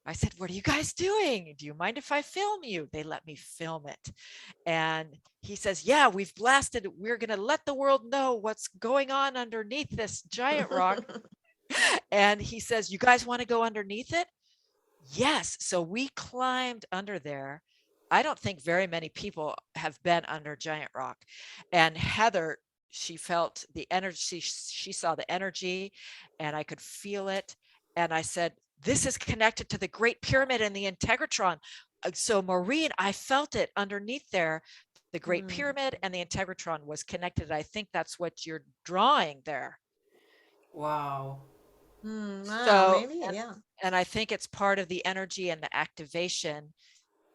I said, what are you guys doing? Do you mind if I film you? They let me film it. And he says, yeah, we've blasted. We're going to let the world know what's going on underneath this giant rock. And he says, you guys want to go underneath it? Yes. So we climbed under there. I don't think very many people have been under Giant Rock. And Heather, she felt the energy, she saw the energy, and I could feel it. And I said, this is connected to the Great Pyramid and the Integratron. So Maureen, I felt it underneath there. The Great Pyramid and the Integratron was connected. I think that's what you're drawing there. Wow. Wow, maybe, yeah. And I think it's part of the energy and the activation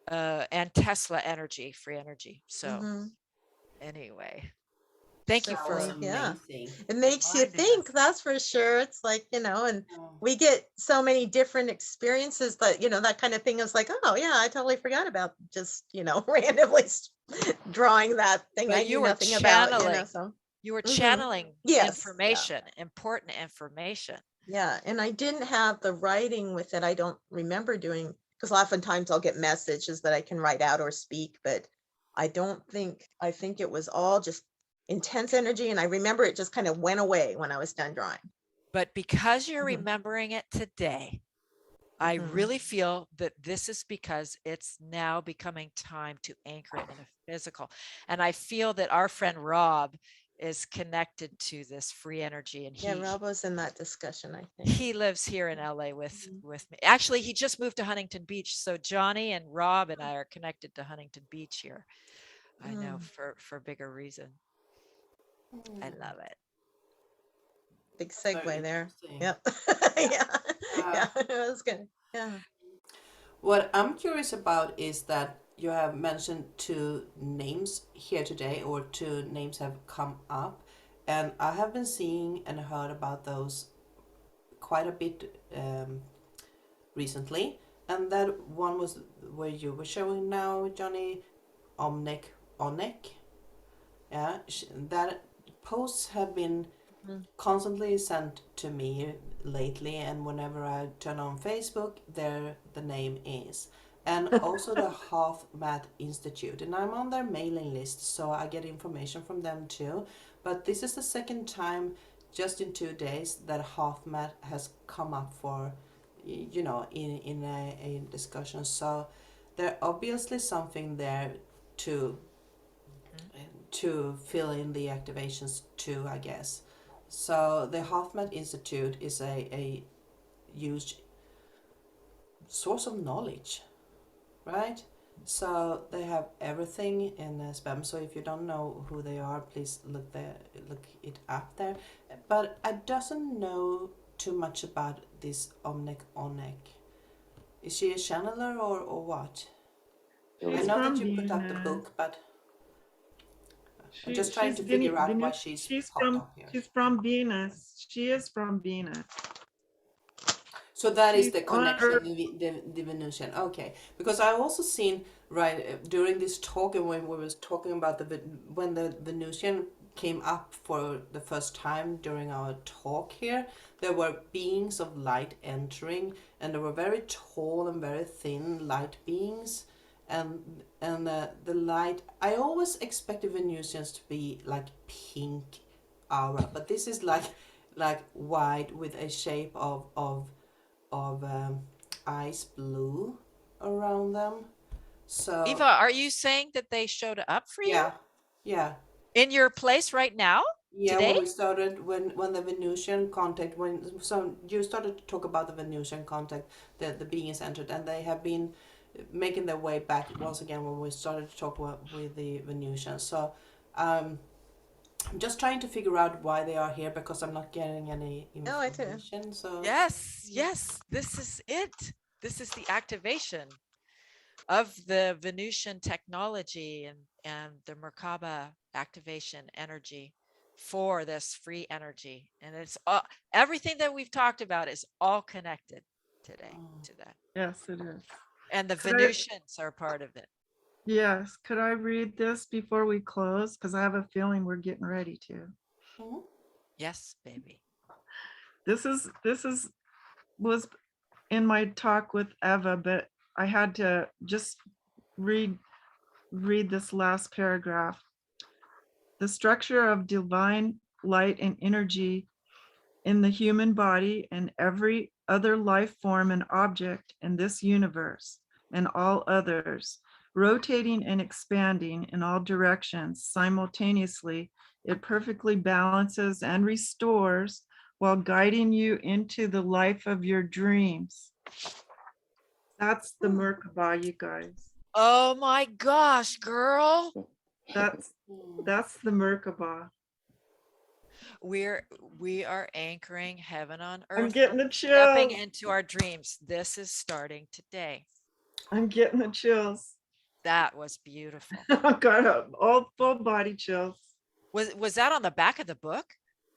and Tesla energy, free energy. So anyway, thank you for it makes you think, that's for sure. It's like, and we get so many different experiences that, that kind of thing is like, oh yeah, I totally forgot about just, randomly drawing that thing but I you knew were nothing channeling, about, so. you were channeling information, important information. Yeah, and I didn't have the writing with it. I don't remember doing, because oftentimes I'll get messages that I can write out or speak, but I think it was all just intense energy. And I remember it just kind of went away when I was done drawing. But because you're remembering it today, I really feel that this is because it's now becoming time to anchor it in a physical. And I feel that our friend Rob is connected to this free energy, and Rob was in that discussion, I think. He lives here in LA with me. Actually, he just moved to Huntington Beach, so Johnny and Rob and I are connected to Huntington Beach here. I know, for bigger reason. I love it. Big segue there. Yep. Yeah, it was good. Yeah. What I'm curious about is that you have mentioned two names here today, or two names have come up, and I have been seeing and heard about those quite a bit recently. And that one was where you were showing now, Johnnie Womack. Yeah, that posts have been constantly sent to me lately, and whenever I turn on Facebook, there the name is. And also the HeartMath Institute, and I'm on their mailing list, so I get information from them too. But this is the second time just in 2 days that HeartMath has come up for, in a discussion. So there's obviously something there to fill in the activations too, I guess. So the HeartMath Institute is a huge source of knowledge, right? So they have everything in spam. So if you don't know who they are, please look it up there. But I doesn't know too much about this Womack. Is she a channeler or what? I know that you put up the book, but I'm just trying to figure out why she's popped up here. She's from Venus. She is from Venus. So that is She's the on connection, Earth. the Venusian. Okay, because I also seen right during this talk and when we was talking about when the Venusian came up for the first time during our talk here, there were beings of light entering, and they were very tall and very thin light beings, and the light. I always expected Venusians to be like pink aura, but this is like white with a shape of ice blue around them. So Eva, are you saying that they showed up for you yeah, in your place right now yeah. today? When we started, when the Venusian contact, so you started to talk about the Venusian contact, the beings entered, and they have been making their way back once again when we started to talk with the Venusians. So I'm just trying to figure out why they are here because I'm not getting any Oh, I too. information. So Yes, yes, this is it. This is the activation of the Venusian technology and the Merkabah activation energy for this free energy. And it's everything that we've talked about is all connected today to that. Yes, it is. And the Could I- Venusians are part of it. Yes, could I read this before we close? Because I have a feeling we're getting ready to. Yes, baby. This was in my talk with Eva, but I had to just read this last paragraph. The structure of divine light and energy in the human body and every other life form and object in this universe and all others, rotating and expanding in all directions simultaneously, it perfectly balances and restores while guiding you into the life of your dreams. That's the Merkabah, you guys. Oh my gosh, girl. That's the Merkabah. We are anchoring heaven on earth. I'm getting the Stepping chills. into our dreams. This is starting today. I'm getting the chills. That was beautiful. I've got all full body chills. Was that on the back of the book?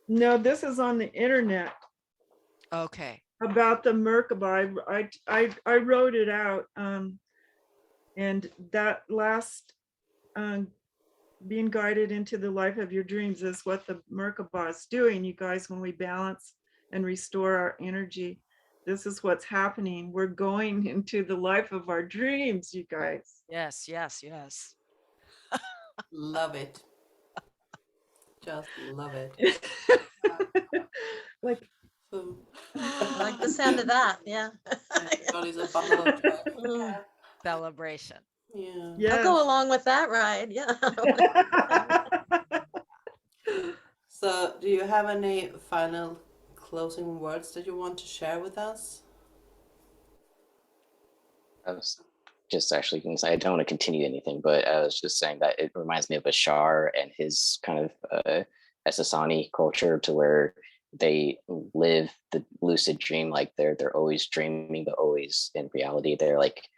No, this is on the internet. Okay. About the Merkabah. I wrote it out. And that last being guided into the life of your dreams is what the Merkabah is doing, you guys, when we balance and restore our energy. This is what's happening. We're going into the life of our dreams, you guys. Yes, yes, yes. love it. Just love it. Like I like the sound of that. Yeah. Johnny's a bundle of joy. Mm. Celebration. Yeah. I'll go along with that ride. Yeah. So, do you have any final closing words that you want to share with us? I was just actually going to say, I don't want to continue anything, but I was just saying that it reminds me of Bashar and his kind of Essassani culture, to where they live the lucid dream, like they're always dreaming, but always in reality. They're like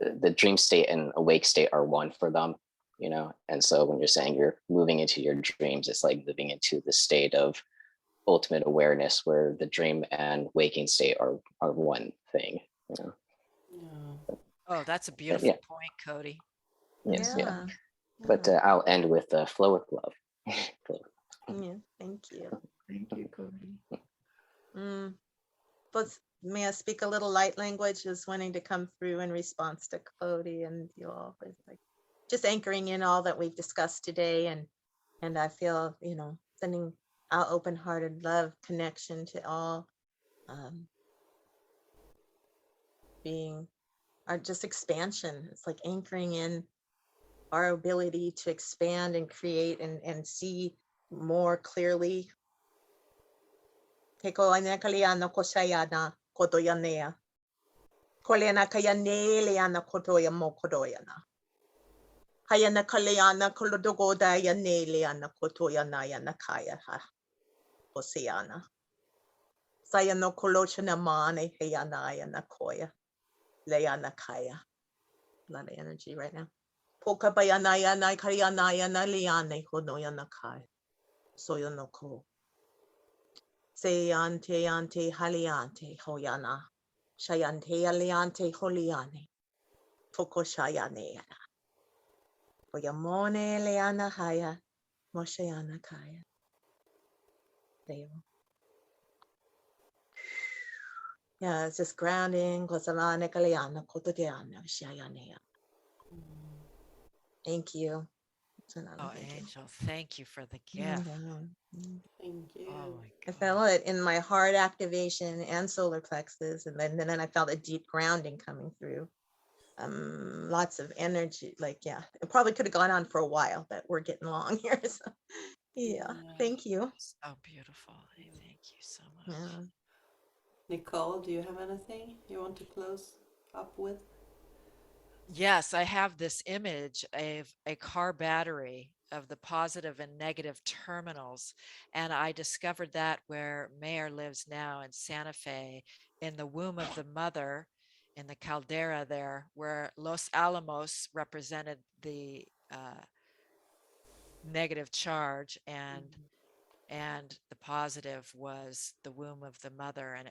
the dream state and awake state are one for them, you know? And so when you're saying you're moving into your dreams, it's like moving into the state of ultimate awareness where the dream and waking state are one thing, you know? Oh, that's a beautiful point, Cody. Yes, yeah. But I'll end with flow with love. Yeah, thank you. Thank you, Cody. But may I speak a little light language? Is wanting to come through in response to Cody and you all, like just anchoring in all that we've discussed today, and I feel, you know, sending out open-hearted love connection to all, being our just expansion. It's like anchoring in our ability to expand and create and see more clearly. Teko ana kaliana kosayana kotoyanea. Kolena kayanele ana kotoya mo kodoyana. Hayana kaliana kolodogoda yanele ana kotoyana yana kaya ha. Oceana. Sayano kolochana mane hayana yana koya. Leana kaya. A lot of energy right now. Poka bayanaya na karianaya na liane honoyana kai. Soyonoko. Se ante haliante hoyana. Shayante aliante holiane. Foko shayane. Oyamone leana haya. Moshayana kaya. There. Yeah, it's just grounding. Kosalane kaliana kototeana shayane. Thank you. Oh, Angel, thank you for the gift. Thank you. Oh my I felt it in my heart activation and solar plexus, and then I felt a deep grounding coming through. Lots of energy. Like, yeah, it probably could have gone on for a while, but we're getting long here. So, yeah, thank you. So beautiful. Thank you so much. Yeah. Nicole, do you have anything you want to close up with? Yes, I have this image of a car battery of the positive and negative terminals. And I discovered that where Mayor lives now in Santa Fe, in the womb of the mother, in the caldera there, where Los Alamos represented the negative charge, and the positive was the womb of the mother. And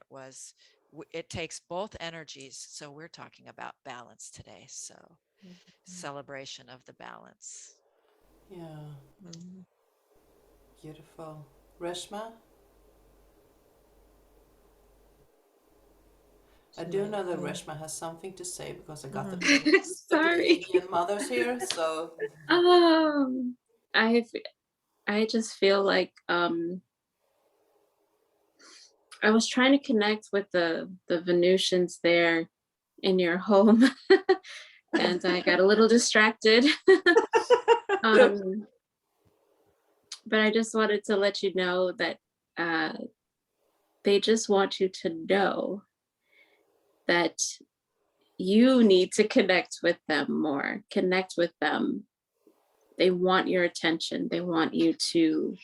it takes both energies. So we're talking about balance today. So celebration of the balance. Yeah. Beautiful. Reshma? I do know that Reshma has something to say because I got the Sorry. Pleiadian mothers here. So I just feel like I was trying to connect with the Venusians there in your home, and I got a little distracted. But I just wanted to let you know that they just want you to know that you need to connect with them more, connect with them. They want your attention. They want you to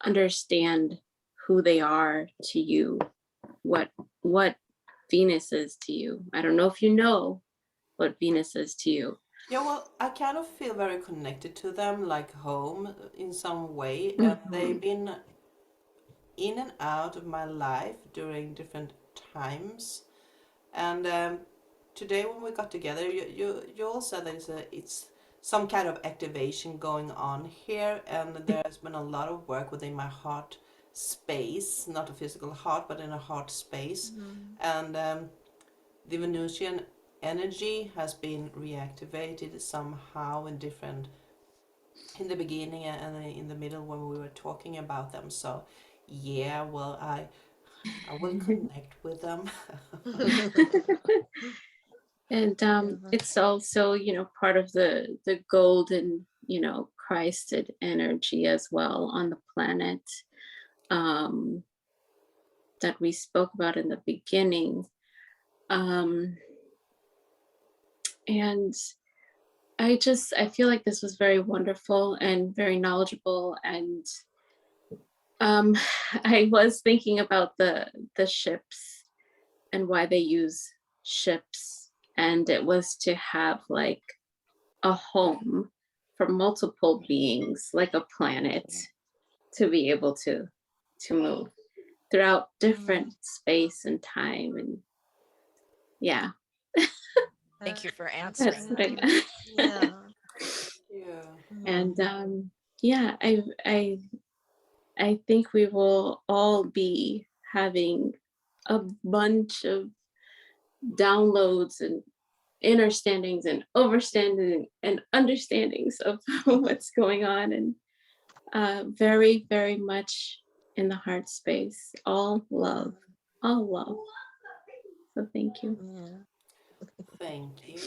understand who they are to you, what Venus is to you. I don't know if you know what Venus is to you. yeah, well, I kind of feel very connected to them, like home in some way. And they've been in and out of my life during different times. And today when we got together, you all said that it's some kind of activation going on here, and there's been a lot of work within my heart space, not a physical heart, but in a heart space. And the Venusian energy has been reactivated somehow in the beginning and in the middle when we were talking about them. So yeah, well, I will connect with them. And it's also, part of the golden, Christed energy as well on the planet that we spoke about in the beginning. And I feel like this was very wonderful and very knowledgeable. And I was thinking about the ships and why they use ships. And it was to have like a home for multiple beings, like a planet, to be able to move throughout different space and time. And yeah. Thank you for answering. That's what I got. And yeah, I think we will all be having a bunch of downloads and understandings and understandings of what's going on, and very, very much in the heart space. All love. So thank you. Thank you.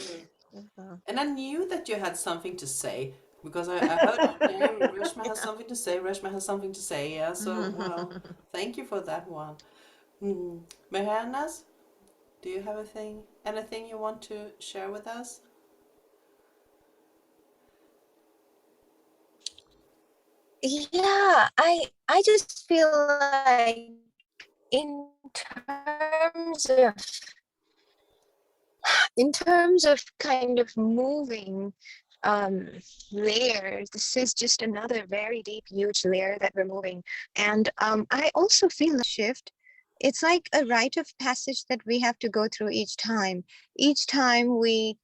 And I knew that you had something to say because I heard your name. Reshma has something to say. Reshma has something to say. Yeah. So well, thank you for that one. Mehernaz, do you have anything you want to share with us? Yeah, I just feel like in terms of kind of moving layers, this is just another very deep, huge layer that we're moving. And I also feel a shift it's like a rite of passage that we have to go through each time. Each time we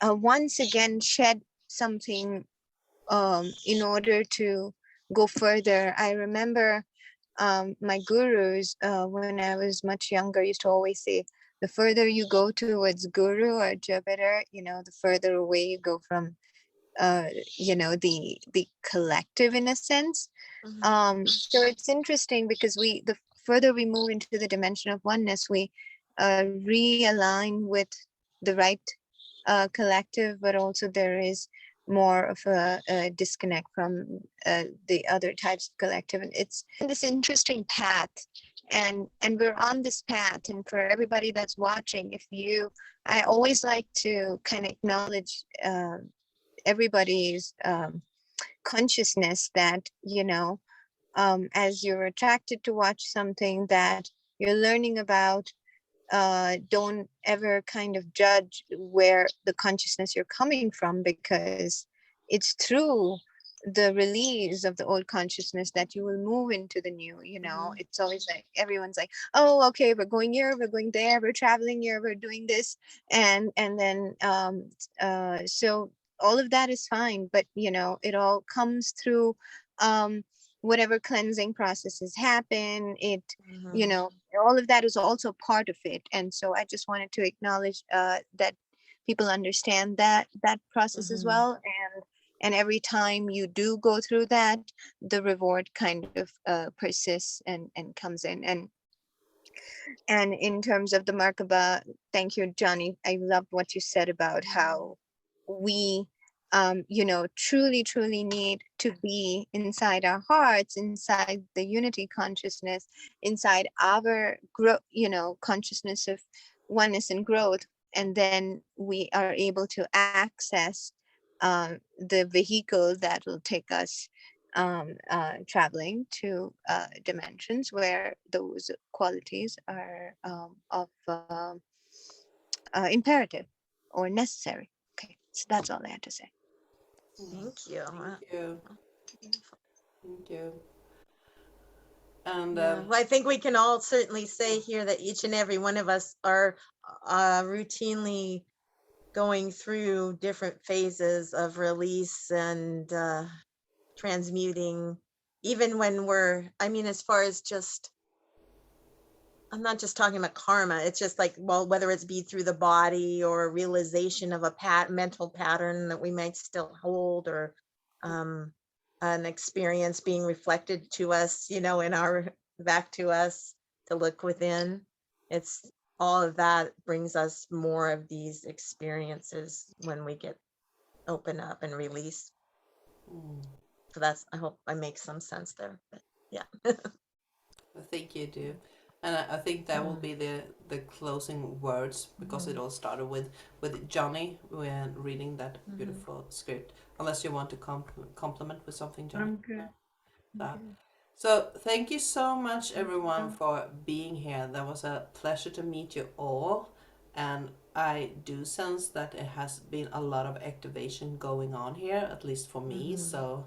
once again shed something in order to go further. I remember my gurus, when I was much younger, used to always say, the further you go towards Guru or Jupiter, the further away you go from, the collective in a sense. So it's interesting because the further we move into the dimension of oneness, we realign with the right collective, but also there is more of a disconnect from the other types of collective, and it's this interesting path, and we're on this path. And for everybody that's watching, I always like to kind of acknowledge everybody's consciousness that as you're attracted to watch something that you're learning about, don't ever kind of judge where the consciousness you're coming from, because it's through the release of the old consciousness that you will move into the new. It's always like everyone's like, oh, okay, we're going here, we're going there, we're traveling here, we're doing this, and then so all of that is fine, but it all comes through whatever cleansing processes happen. All of that is also part of it. And so I just wanted to acknowledge that people understand that process as well. And every time you do go through that, the reward kind of persists and comes in. And in terms of the Merkabah, thank you, Johnnie. I loved what you said about how we truly need to be inside our hearts, inside the unity consciousness, inside our consciousness of oneness and growth. And then we are able to access the vehicle that will take us traveling to dimensions where those qualities are of imperative or necessary. Okay, so that's all I had to say. Thank you. Thank you. Thank you. And Well, I think we can all certainly say here that each and every one of us are routinely going through different phases of release and transmuting, even when as far as just, I'm not just talking about karma, it's just like, well, whether it's be through the body or realization of a mental pattern that we might still hold, or an experience being reflected to us, back to us to look within. It's all of that brings us more of these experiences when we get open up and release. So I hope I make some sense there, but yeah. I think you do. And I think that will be the closing words, because it all started with Johnnie when reading that beautiful script. Unless you want to compliment with something, Johnnie. I'm good. So thank you so much, everyone, for being here. That was a pleasure to meet you all. And I do sense that it has been a lot of activation going on here, at least for me. So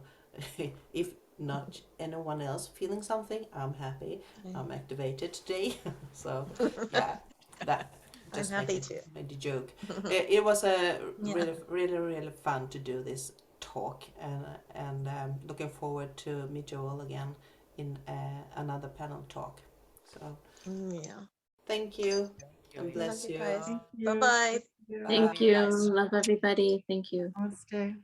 if not anyone else feeling something, I'm happy. I'm activated today. So yeah, that just I'm happy too. made the joke. It was a really fun to do this talk, and looking forward to meet you all again in another panel talk. So thank you and bless you. Bye bye. Thank you. Love everybody. Thank you. Namaste.